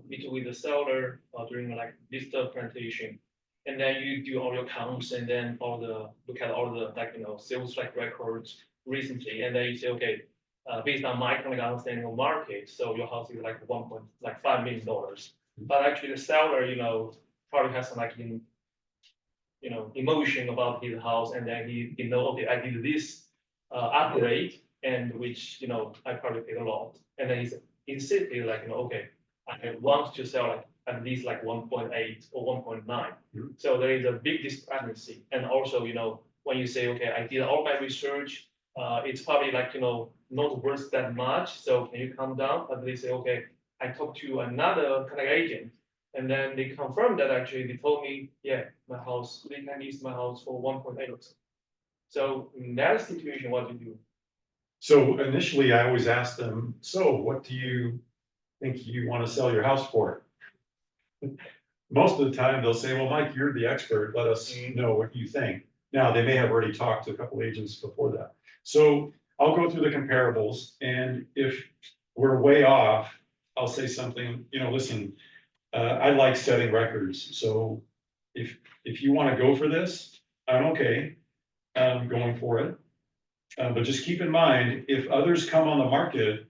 meet with the seller during like this presentation, and then you do all your counts and then look at all the like, sales like records recently, and then you say, okay, based on my kind of understanding of market, so your house is like $1.5 million. But actually the seller, probably has some like emotion about his house, and then he know, okay, I did this upgrade, and which, I probably paid a lot, and then he's insisting like, okay, I want to sell like at least like 1.8 or 1.9. So there is a big discrepancy, and also, when you say, okay, I did all my research, it's probably like, not worth that much, so can you come down? But they say, okay, I talked to another kind of agent, and then they confirmed that actually they told me, yeah, they can use my house for 1.8. So in that situation, what do you do? So initially, I always ask them, so what do you think you want to sell your house for? Most of the time, they'll say, well, Mike, you're the expert. Let us know what you think. Now, they may have already talked to a couple agents before that. So I'll go through the comparables, and if we're way off, I'll say something, listen, I like setting records. So if you want to go for this, I'm okay going for it. But just keep in mind, if others come on the market,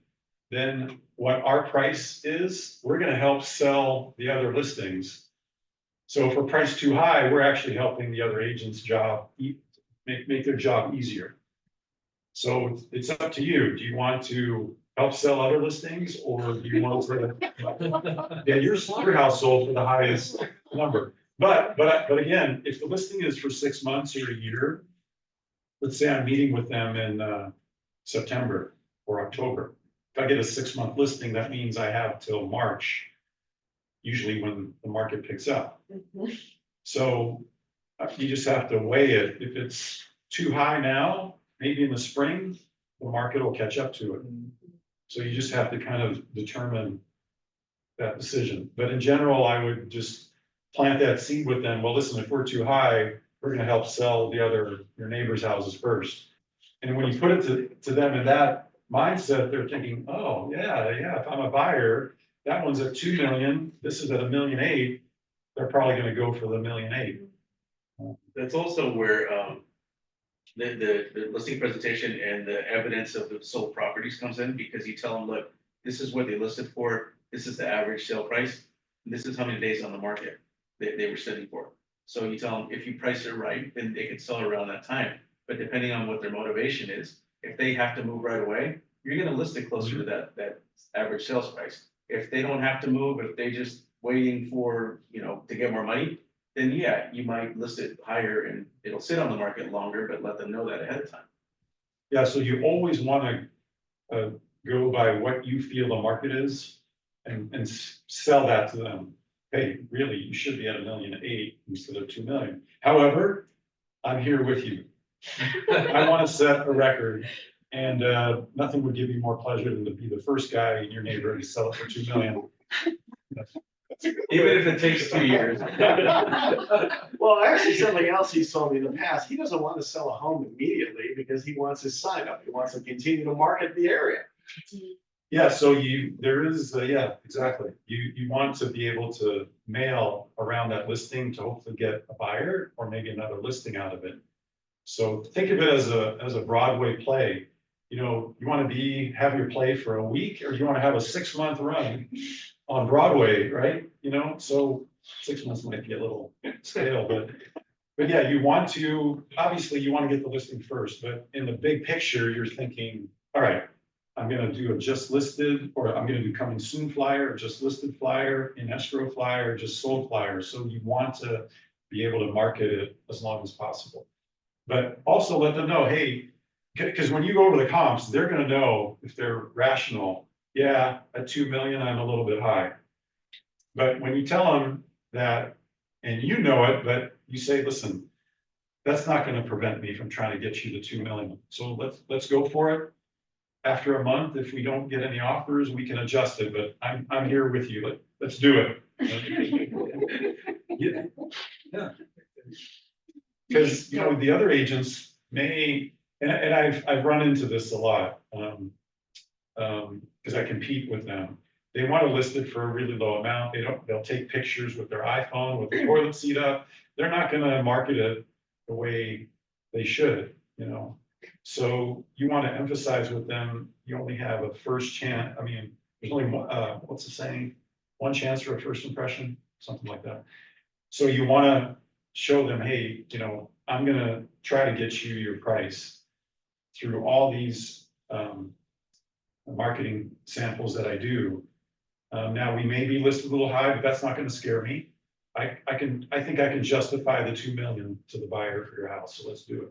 then what our price is, we're going to help sell the other listings. So if we're priced too high, we're actually helping the other agent's job, make their job easier. So it's up to you. Do you want to help sell other listings, or do you want to get your house sold for the highest number? But again, if the listing is for 6 months or a year, let's say I'm meeting with them in September or October. If I get a 6-month listing, that means I have till March, usually when the market picks up. So you just have to weigh it. If it's too high now, maybe in the spring, the market will catch up to it. So you just have to kind of determine that decision. But in general, I would just plant that seed with them. Well, listen, if we're too high, we're going to help sell your neighbor's houses first. And when you put it to them in that mindset, they're thinking, oh, yeah, if I'm a buyer, that one's at 2 million, this is at $1.8 million, they're probably going to go for the $1.8 million. That's also where the listing presentation and the evidence of the sold properties comes in, because you tell them, look, this is what they listed for, this is the average sale price, and this is how many days on the market they were sitting for. So you tell them, if you price it right, then they can sell around that time. But depending on what their motivation is, if they have to move right away, you're gonna list it closer to that average sales price. If they don't have to move, if they just waiting for, to get more money, then yeah, you might list it higher and it'll sit on the market longer, but let them know that ahead of time. Yeah, so you always want to go by what you feel the market is and sell that to them. Hey, really, you should be at $1.8 million instead of 2 million. However, I'm here with you. I want to set a record, and nothing would give me more pleasure than to be the first guy in your neighborhood to sell it for 2 million. Even if it takes 2 years. Well, actually, something else he's told me in the past, he doesn't want to sell a home immediately because he wants his sign up. He wants to continue to market the area. Yeah, so yeah, exactly. You want to be able to mail around that listing to hopefully get a buyer or maybe another listing out of it. So think of it as a Broadway play. You want to have your play for a week, or you want to have a 6-month run on Broadway, right? You know, so 6 months might be a little stale, but yeah, you want to, obviously you want to get the listing first, but in the big picture, you're thinking, all right, I'm gonna do a just listed, or I'm gonna do coming soon flyer, or just listed flyer, in escrow flyer, or just sold flyer. So you want to be able to market it as long as possible. But also let them know, hey, because when you go over the comps, they're gonna know if they're rational. Yeah, at 2 million, I'm a little bit high. But when you tell them that, and you know it, but you say, listen, that's not gonna prevent me from trying to get you the 2 million. So let's go for it. After a month, if we don't get any offers, we can adjust it, but I'm here with you. Let's do it. Yeah. Because, you know, the other agents may, and I've run into this a lot, because I compete with them. They want to list it for a really low amount. They'll take pictures with their iPhone with the toilet seat up. They're not gonna market it the way they should, you know? So you want to emphasize with them, you only have a first chance. I mean, there's only one, what's the saying? One chance for a first impression, something like that. So you want to show them, hey, you know, I'm gonna try to get you your price through all these marketing samples that I do. Now, we may be listed a little high, but that's not gonna scare me. I think I can justify the 2 million to the buyer for your house, so let's do it.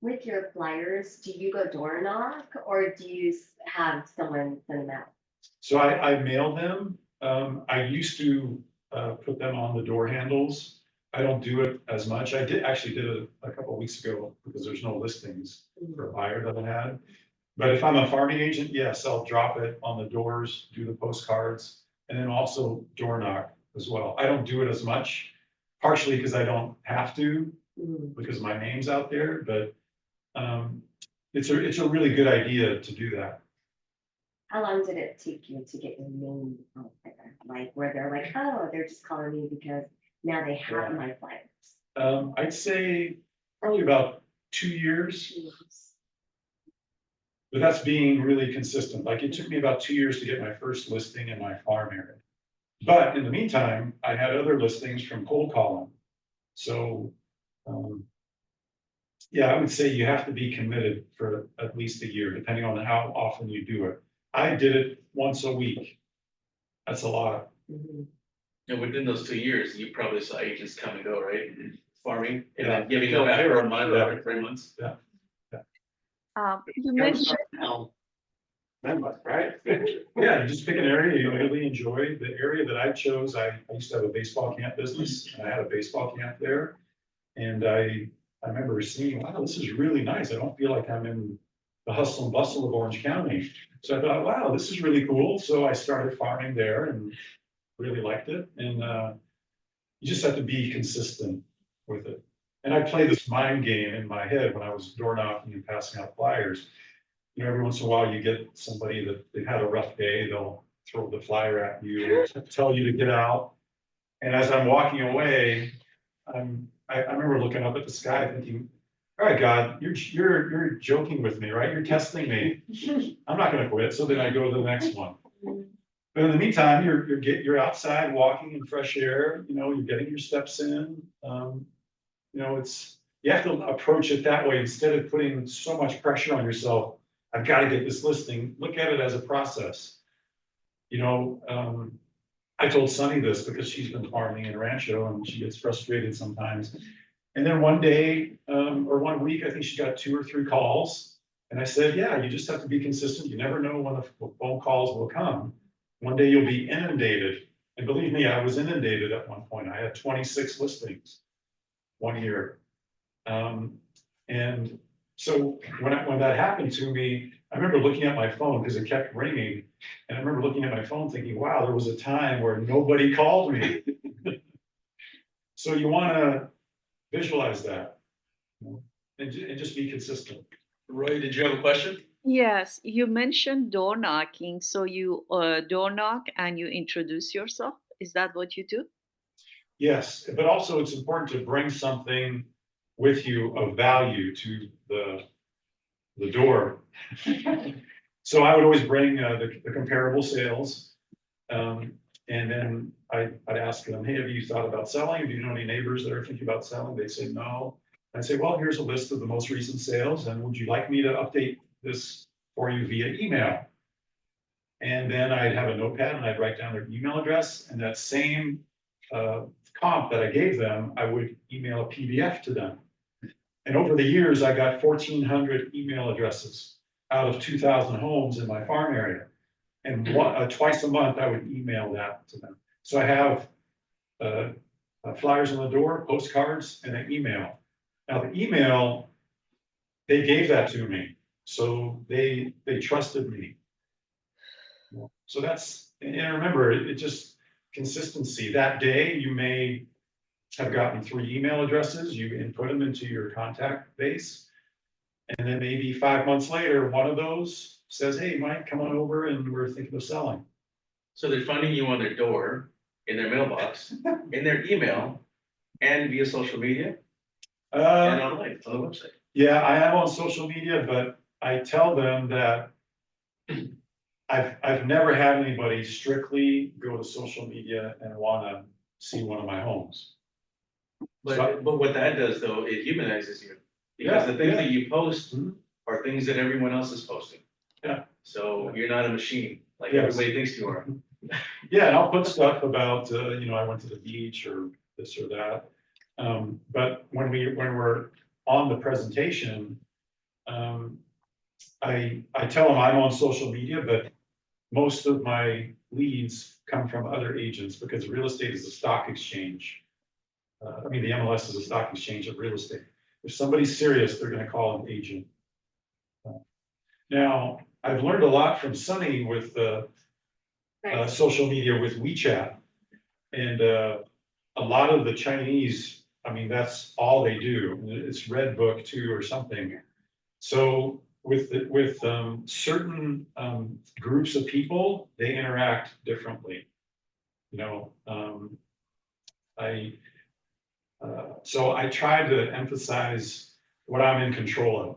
With your flyers, do you go door knock or do you have someone send them out? So I mail them. I used to put them on the door handles. I don't do it as much. I actually did it a couple of weeks ago because there's no listings for a buyer that I had. But if I'm a farming agent, yes, I'll drop it on the doors, do the postcards, and then also door knock as well. I don't do it as much, partially because I don't have to, because my name's out there, but it's a really good idea to do that. How long did it take you to get your name out there? Like where they're like, oh, they're just calling me because now they have Yeah. my flyers. I'd say probably about 2 years, but that's being really consistent. Like it took me about 2 years to get my first listing in my farm area. But in the meantime, I had other listings from cold calling. So, yeah, I would say you have to be committed for at least a year, depending on how often you do it. I did it once a week. That's a lot. Mhm. And within those 2 years, you probably saw agents come and go, right? Farming, and Yeah. then giving up after a month or after 3 months. Yeah. You mentioned, Right? Yeah, you just pick an area you really enjoy. The area that I chose, I used to have a baseball camp business, and I had a baseball camp there. And I remember seeing, wow, this is really nice. I don't feel like I'm in the hustle and bustle of Orange County. So I thought, wow, this is really cool. So I started farming there and really liked it. And you just have to be consistent with it. And I play this mind game in my head when I was door knocking and passing out flyers. You know, every once in a while you get somebody that they've had a rough day, they'll throw the flyer at you, or tell you to get out. And as I'm walking away, I remember looking up at the sky thinking, all right, God, you're joking with me, right? You're testing me. I'm not gonna quit. So then I go to the next one. But in the meantime, you're outside walking in fresh air, you know, you're getting your steps in. You know, you have to approach it that way instead of putting so much pressure on yourself. I've got to get this listing. Look at it as a process. You know, I told Sunny this because she's been farming in Rancho and she gets frustrated sometimes. And then one day, or 1 week, I think she got 2 or 3 calls. And I said, yeah, you just have to be consistent. You never know when the phone calls will come. One day you'll be inundated. And believe me, I was inundated at one point. I had 26 listings 1 year. And so when that happened to me, I remember looking at my phone because it kept ringing. And I remember looking at my phone thinking, wow, there was a time where nobody called me. So you want to visualize that, you know, and just be consistent. Roy, did you have a question? yes, you mentioned door knocking. So you door knock and you introduce yourself. Is that what you do? Yes, but also it's important to bring something with you of value to the door. So I would always bring the comparable sales. And then I'd ask them, hey, have you thought about selling? Do you know any neighbors that are thinking about selling? They'd say no. I'd say, well, here's a list of the most recent sales, and would you like me to update this for you via email? And then I'd have a notepad and I'd write down their email address, and that same comp that I gave them, I would email a PDF to them. And over the years, I got 1,400 email addresses out of 2,000 homes in my farm area. And twice a month, I would email that to them. So I have flyers on the door, postcards, and an email. Now the email, they gave that to me, so they trusted me. So that's, and remember, it just consistency. That day, you may have gotten 3 email addresses, you input them into your contact base. And then maybe 5 months later, one of those says, hey, Mike, come on over and we're thinking of selling. So they're finding you on their door, in their mailbox, in their email, and via social media, and online, on the website. Yeah, I am on social media, but I tell them that I've never had anybody strictly go to social media and wanna see one of my homes. But what that does though, it humanizes you, because the things that you post are things that everyone else is posting. Yeah. So you're not a machine, like Yes. everybody thinks you are. Yeah, and I'll put stuff about, I went to the beach or this or that. But when we're on the presentation, I tell them I'm on social media, but most of my leads come from other agents because real estate is a stock exchange. The MLS is a stock exchange of real estate. If somebody's serious, they're gonna call an agent. Now, I've learned a lot from Sunny with social media with WeChat. And a lot of the Chinese, that's all they do. It's Redbook too or something. So with certain groups of people, they interact differently. So I try to emphasize what I'm in control of.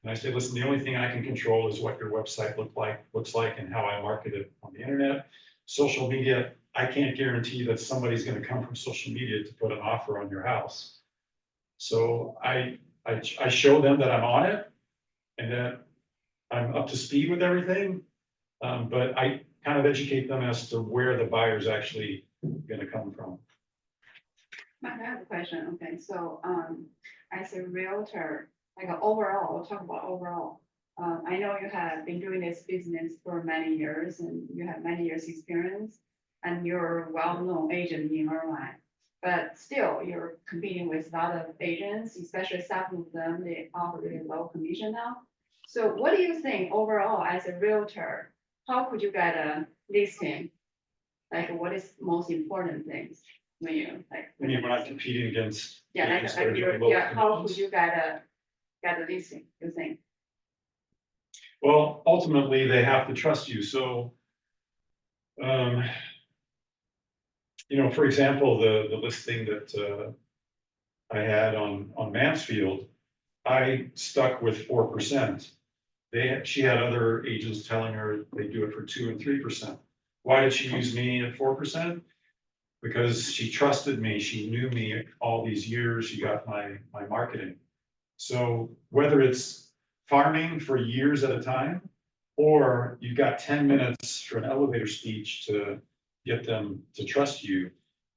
And I say, listen, the only thing I can control is what your website looks like and how I market it on the internet. Social media, I can't guarantee that somebody's gonna come from social media to put an offer on your house. So I show them that I'm on it and that I'm up to speed with everything. But I kind of educate them as to where the buyer's actually gonna come from. I have a question, okay, so, as a realtor, like overall, we'll talk about overall. I know you have been doing this business for many years and you have many years experience and you're a well-known agent in Irvine. But still, you're competing with a lot of agents, especially some of them, they offer really low commission now. So what do you think overall as a realtor, how could you get a listing? Like what is most important things when you like? When you're not competing against. Yeah, agents that are doing low how could commissions. you get a listing, you think? Well, ultimately, they have to trust you. So, for example, the listing that I had on Mansfield, I stuck with 4%. She had other agents telling her they do it for 2% and 3%. Why did she use me at 4%? Because she trusted me. She knew me all these years. She got my marketing. So whether it's farming for years at a time, or you've got 10 minutes for an elevator speech to get them to trust you,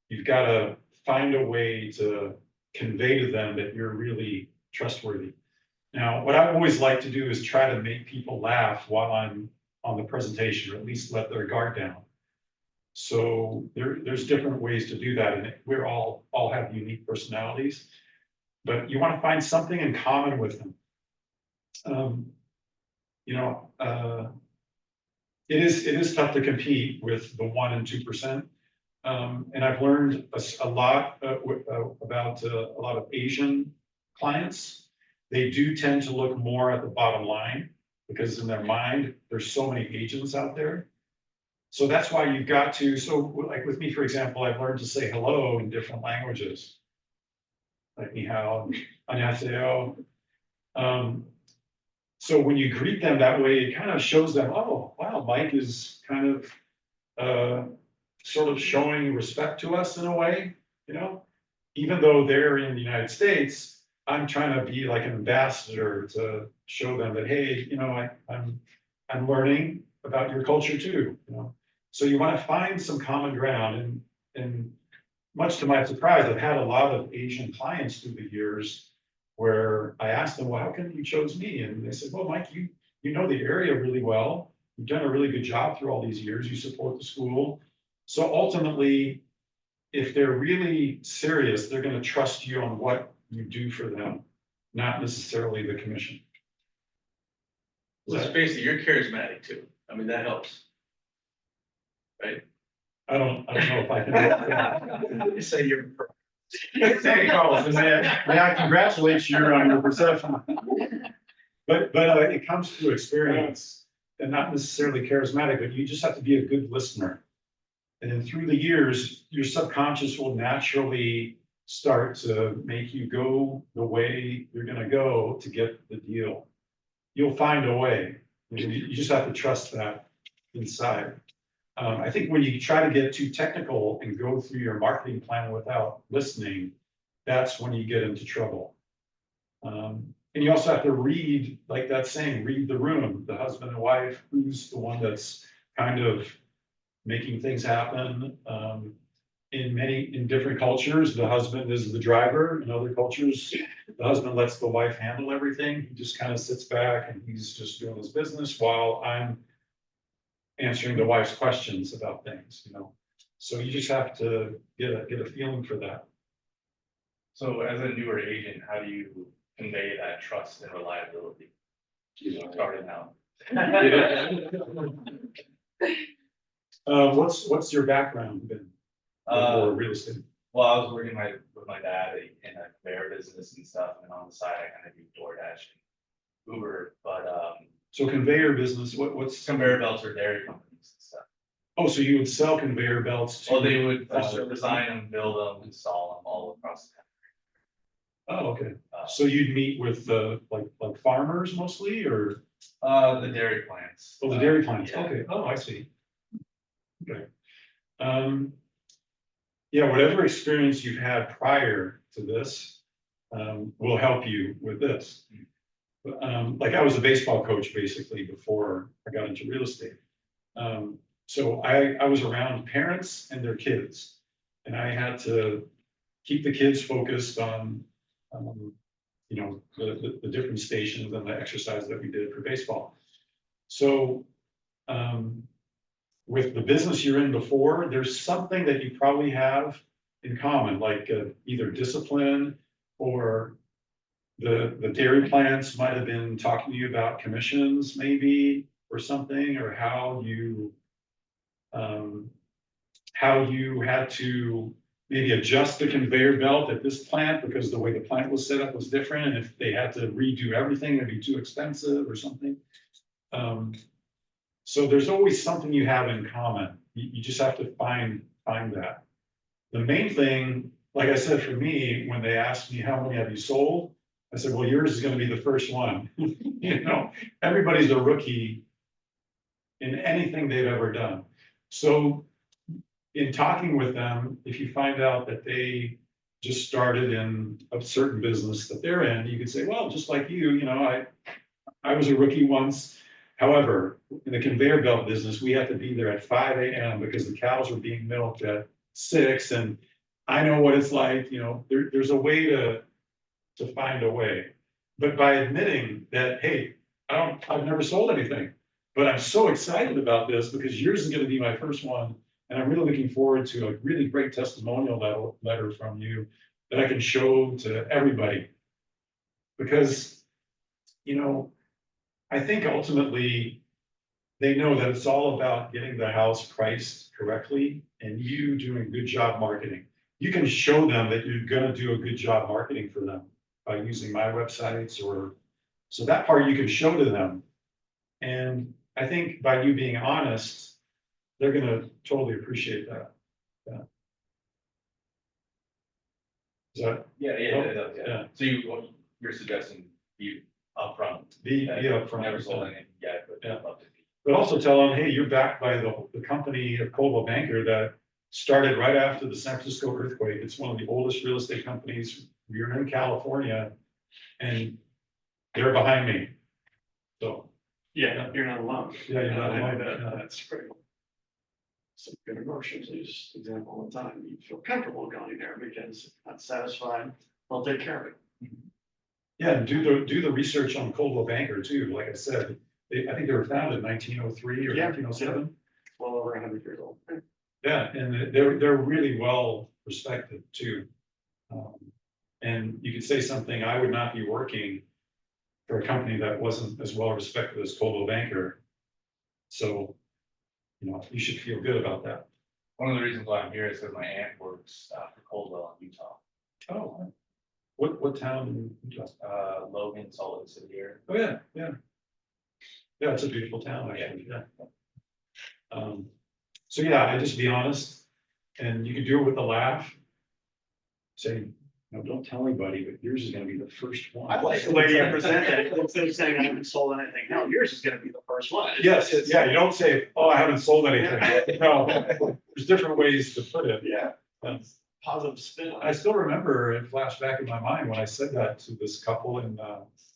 you've got to find a way to convey to them that you're really trustworthy. Now, what I always like to do is try to make people laugh while I'm on the presentation, or at least let their guard down. So there's different ways to do that, and we're all have unique personalities, but you want to find something in common with them. It is tough to compete with the 1% and 2%. And I've learned a lot about a lot of Asian clients. They do tend to look more at the bottom line because in their mind, there's so many agents out there. So that's why you've got to, so like with me, for example, I've learned to say hello in different languages. Like ni hao, annyeonghaseyo. So when you greet them that way, it kind of shows them, oh, wow, Mike is kind of sort of showing respect to us in a way, you know? Even though they're in the United States, I'm trying to be like an ambassador to show them that, hey, you know, I'm learning about your culture too, you know? So you want to find some common ground, and much to my surprise, I've had a lot of Asian clients through the years where I asked them, well, how come you chose me? And they said, well, Mike, you know the area really well. You've done a really good job through all these years. You support the school. So ultimately, if they're really serious, they're going to trust you on what you do for them, not necessarily the commission. Let's face it, you're charismatic too. I mean, that helps. Right? I don't know if I can. You say you're. Thank you, Carlos, and may I congratulate you on your perception. But it comes through experience and not necessarily charismatic, but you just have to be a good listener. And then through the years, your subconscious will naturally start to make you go the way you're gonna go to get the deal. You'll find a way. You just have to trust that inside. I think when you try to get too technical and go through your marketing plan without listening, that's when you get into trouble. And you also have to read, like that saying, read the room, the husband and wife, who's the one that's kind of making things happen. In different cultures, the husband is the driver. In other cultures, the husband lets the wife handle everything. He just kind of sits back and he's just doing his business while I'm answering the wife's questions about things, you know. So you just have to get a feeling for that. So as a newer agent, how do you convey that trust and reliability? Starting out. What's your background been for real estate? Well, I was working with my dad in a conveyor business and stuff, and on the side I kind of do DoorDash and Uber, but So conveyor business, what's conveyor belts or dairy companies and stuff. Oh, so you would sell conveyor belts to? Well, they would design them, build them, install them all across the Oh, okay. So you'd meet with like farmers mostly, or? country. The dairy plants. Oh, the dairy plants. Yeah. Okay. Oh, I see. Okay. Yeah, whatever experience you've had prior to this will help you with this. Like I was a baseball coach basically before I got into real estate. So I was around parents and their kids, and I had to keep the kids focused on, you know, the different stations and the exercise that we did for baseball. So with the business you're in before, there's something that you probably have in common, like either discipline, or the dairy plants might have been talking to you about commissions maybe, or something, or how you had to maybe adjust the conveyor belt at this plant because the way the plant was set up was different, and if they had to redo everything, it'd be too expensive or something. So there's always something you have in common. You just have to find that. The main thing, like I said, for me, when they asked me how many have you sold, I said, well, yours is going to be the first one. You know, everybody's a rookie in anything they've ever done. So in talking with them, if you find out that they just started in a certain business that they're in, you could say, well, just like you know, I was a rookie once. However, in the conveyor belt business, we had to be there at 5 a.m. because the cows were being milked at 6. And I know what it's like, you know, there's a way to find a way. But by admitting that, hey, I've never sold anything, but I'm so excited about this because yours is going to be my first one. And I'm really looking forward to a really great testimonial letter from you that I can show to everybody. Because, you know, I think ultimately they know that it's all about getting the house priced correctly and you doing a good job marketing. You can show them that you're going to do a good job marketing for them by using my websites, or so that part you can show to them. And I think by you being honest, they're going to totally appreciate that. Yeah. Is that? Yeah, it does, Yeah. yeah. So you're suggesting be upfront. Be upfront. Never sold anything yet, but Yeah. I'd love to be. But also tell them, hey, you're backed by the company of Coldwell Banker that started right after the San Francisco earthquake. It's one of the oldest real estate companies. We're in California, and they're behind me. So, Yeah, you're not alone. yeah, you're not I know alone. that, Yeah. that's pretty. Some good emotions, use example all the time, you feel comfortable going there because if not satisfied, they'll take care of it. Yeah, and do the research on Coldwell Banker too. Like I said, I think they were founded in 1903 or Yeah. 1907. Well over 100 years old. Yeah, and they're really well respected too. And you could say something, I would not be working for a company that wasn't as well respected as Coldwell Banker. So, you should feel good about that. One of the reasons why I'm here is because my aunt works for Coldwell in Utah. Oh, what town in Utah? Logan, Salt Lake City area. Oh, yeah, yeah. Yeah, it's a beautiful town, actually, yeah. So yeah, I just be honest, and you can do it with a laugh. Say, don't tell anybody, but yours is gonna be the first one. I like the way you present that, instead of saying I haven't sold anything, no, yours is gonna be the first one. Yes, yeah, you don't say, oh, I haven't sold anything. No, there's different ways to put it. Yeah, Yes. positive spin. on I it. still remember it flashed back in my mind when I said that to this couple in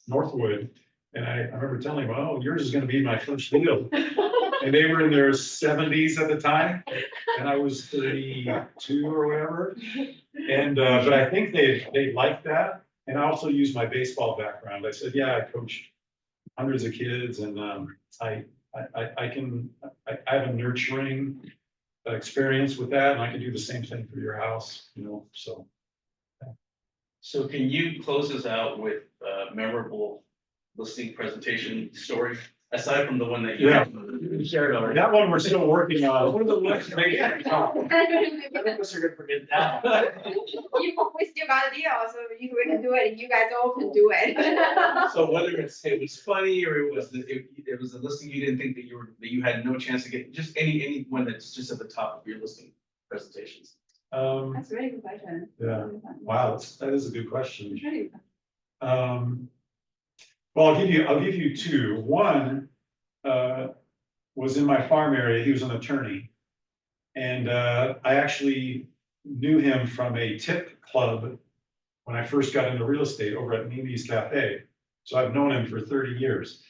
Northwood. And I remember telling them, oh, yours is gonna be my first deal. And they were in their 70s at the time, and I was 32 or whatever. And, but I think they liked that. And I also used my baseball background. I said, yeah, I coached hundreds of kids, and I have a nurturing experience with that, and I can do the same thing for your house, so. So can you close us out with a memorable listing presentation story, aside from the one that you shared already? That one we're still working on. One of the next, maybe, I think us are gonna forget that. We still got a deal, so if we can do it, you guys all can do it. So whether it was funny or it was a listing you didn't think that you had no chance to get, just any one that's just at the top of your listing presentations. That's a really good question. Yeah. Wow, that is a good question. It's really fun. Well, I'll give you two. One was in my farm area. He was an attorney, and I actually knew him from a tip club when I first got into real estate over at Mimi's Cafe. So I've known him for 30 years.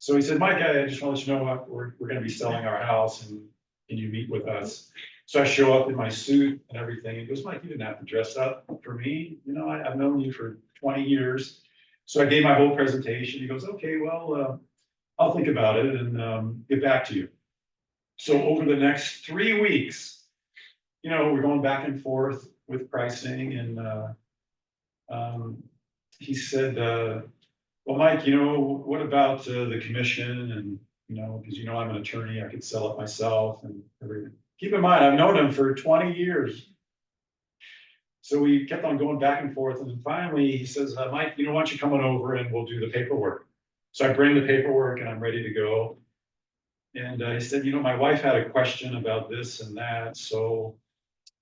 So he said, Mike, I just want to let you know what we're going to be selling our house, and can you meet with us? So I show up in my suit and everything. He goes, Mike, you didn't have to dress up for me. I've known you for 20 years. So I gave my whole presentation. He goes, okay, well, I'll think about it and get back to you. So over the next 3 weeks, we're going back and forth with pricing, and he said, well, Mike, what about the commission? And, because I'm an attorney, I could sell it myself and everything. Keep in mind, I've known him for 20 years. So we kept on going back and forth, and then finally he says, Mike, why don't you come on over and we'll do the paperwork. So I bring the paperwork and I'm ready to go. And he said, my wife had a question about this and that, so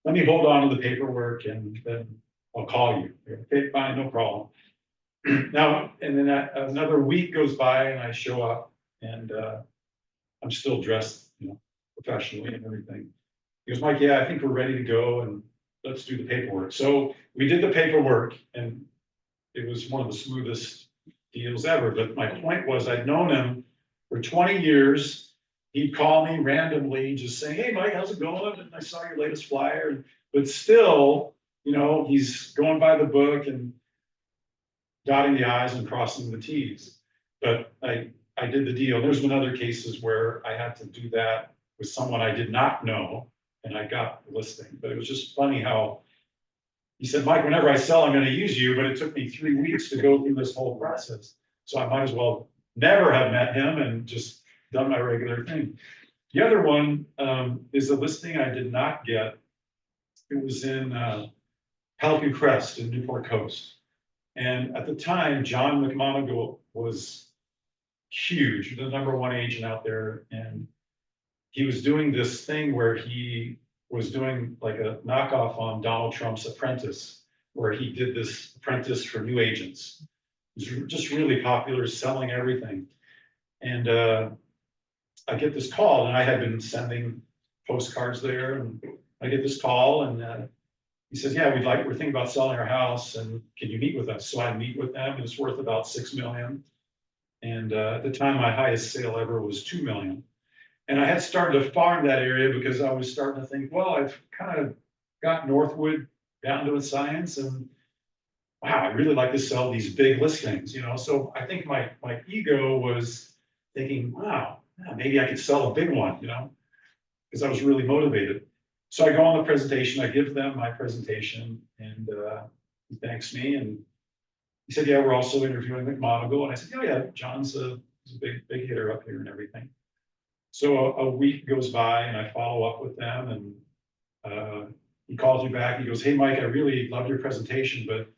let me hold on to the paperwork and then I'll call you. Okay, fine, no problem. Now, and then another week goes by and I show up, and I'm still dressed, professionally and everything. He goes, Mike, yeah, I think we're ready to go, and let's do the paperwork. So we did the paperwork, and it was one of the smoothest deals ever. But my point was, I'd known him for 20 years. He'd call me randomly, just saying, hey, Mike, how's it going? And I saw your latest flyer. But still, he's going by the book and dotting the I's and crossing the T's. But I did the deal. There's been other cases where I had to do that with someone I did not know, and I got the listing. But it was just funny how he said, Mike, whenever I sell, I'm going to use you, but it took me 3 weeks to go through this whole process. So I might as well never have met him and just done my regular thing. The other one is a listing I did not get. It was in Pelican Crest in Newport Coast. And at the time, John McMonagle was huge, the #1 agent out there. And he was doing this thing where he was doing like a knockoff on Donald Trump's Apprentice, where he did this apprentice for new agents. It was just really popular, selling everything. And I get this call, and I had been sending postcards there, and I get this call and, he says, yeah, we're thinking about selling our house and can you meet with us? So I meet with them and it's worth about 6 million. And, at the time, my highest sale ever was 2 million. And I had started to farm that area because I was starting to think, well, I've kind of got Northwood down to a science and wow, I really like to sell these big listings, so I think my ego was thinking, wow, yeah, maybe I could sell a big one, because I was really motivated. So I go on the presentation, I give them my presentation and he thanks me and he said, yeah, we're also interviewing McMonagle. And I said, yeah, John's he's a big hitter up here and everything. So a week goes by and I follow up with them and he calls me back. He goes, hey, Mike, I really love your presentation, but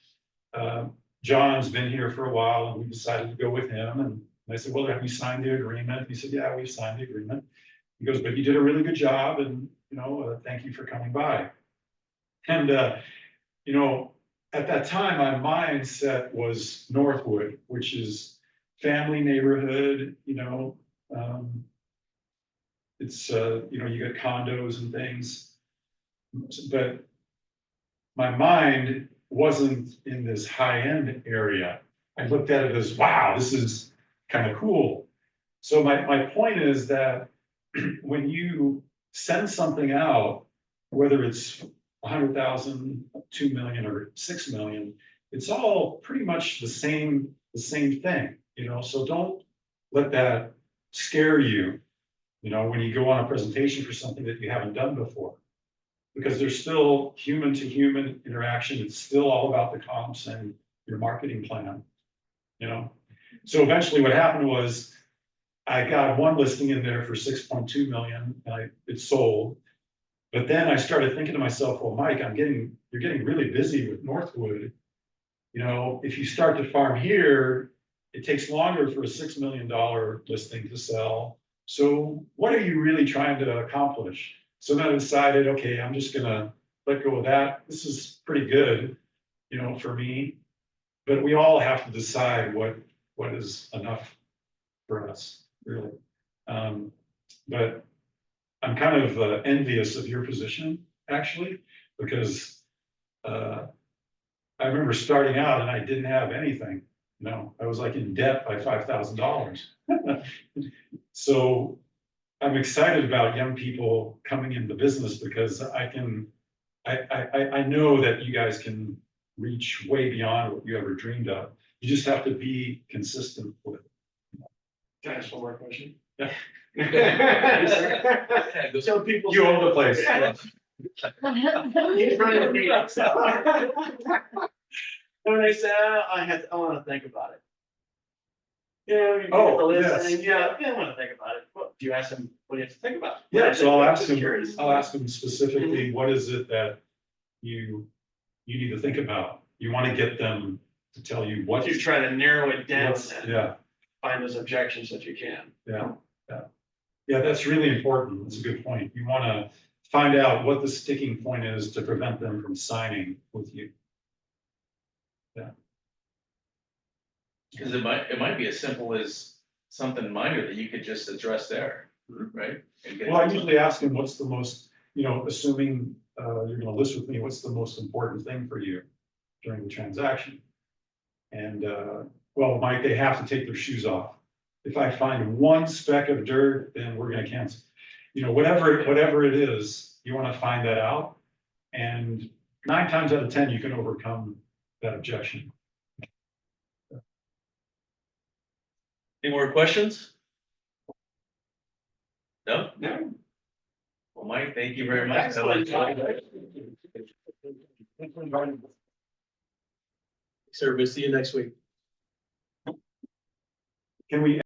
John's been here for a while and we decided to go with him. And I said, well, have you signed the agreement? He said, yeah, we've signed the agreement. He goes, but you did a really good job and, thank you for coming by. And, at that time, my mindset was Northwood, which is family neighborhood, it's, you get condos and things. But my mind wasn't in this high-end area. I looked at it as, wow, this is kind of cool. So my point is that when you send something out, whether it's 100,000, 2 million, or 6 million, it's all pretty much the same thing, so don't let that scare you, when you go on a presentation for something that you haven't done before. Because there's still human to human interaction. It's still all about the comps and your marketing plan, So eventually what happened was I got one listing in there for 6.2 million and it sold. But then I started thinking to myself, well, Mike, you're getting really busy with Northwood. If you start to farm here, it takes longer for a $6 million listing to sell. So what are you really trying to accomplish? So then I decided, okay, I'm just gonna let go of that. This is pretty good, for me. But we all have to decide what is enough for us, really. But I'm kind of envious of your position, actually, because I remember starting out and I didn't have anything. I was like in debt by $5,000. So I'm excited about young people coming into business because I know that you guys can reach way beyond what you ever dreamed of. You just have to be consistent with it. Can I ask one more question? Yeah. So people. You own the place. He's running the meeting, so. When they say, I wanna think about it. You get the list yes. and, yeah, I wanna think about it. Well, do you ask them, what do you have to think about? Yeah, so I'll ask Just them, curious. specifically, what is it that you need to think about? You want to get them to tell you what. You try to narrow it down and Yeah, find those objections that you can. yeah, that's really important. That's a good point. You want to find out what the sticking point is to prevent them from signing with you. Because it might be as simple as something minor that you could just address there, right? And get- Well, I usually ask them, what's the most, assuming you're gonna list with me, what's the most important thing for you during the transaction? And, well, Mike, they have to take their shoes off. If I find one speck of dirt, then we're gonna cancel. Whatever it is, you wanna find that out. And 9 times out of 10, you can overcome that objection. Any more questions? No? No. Well, Mike, thank you very much. Excellent. Sir, we'll see you next week. Can we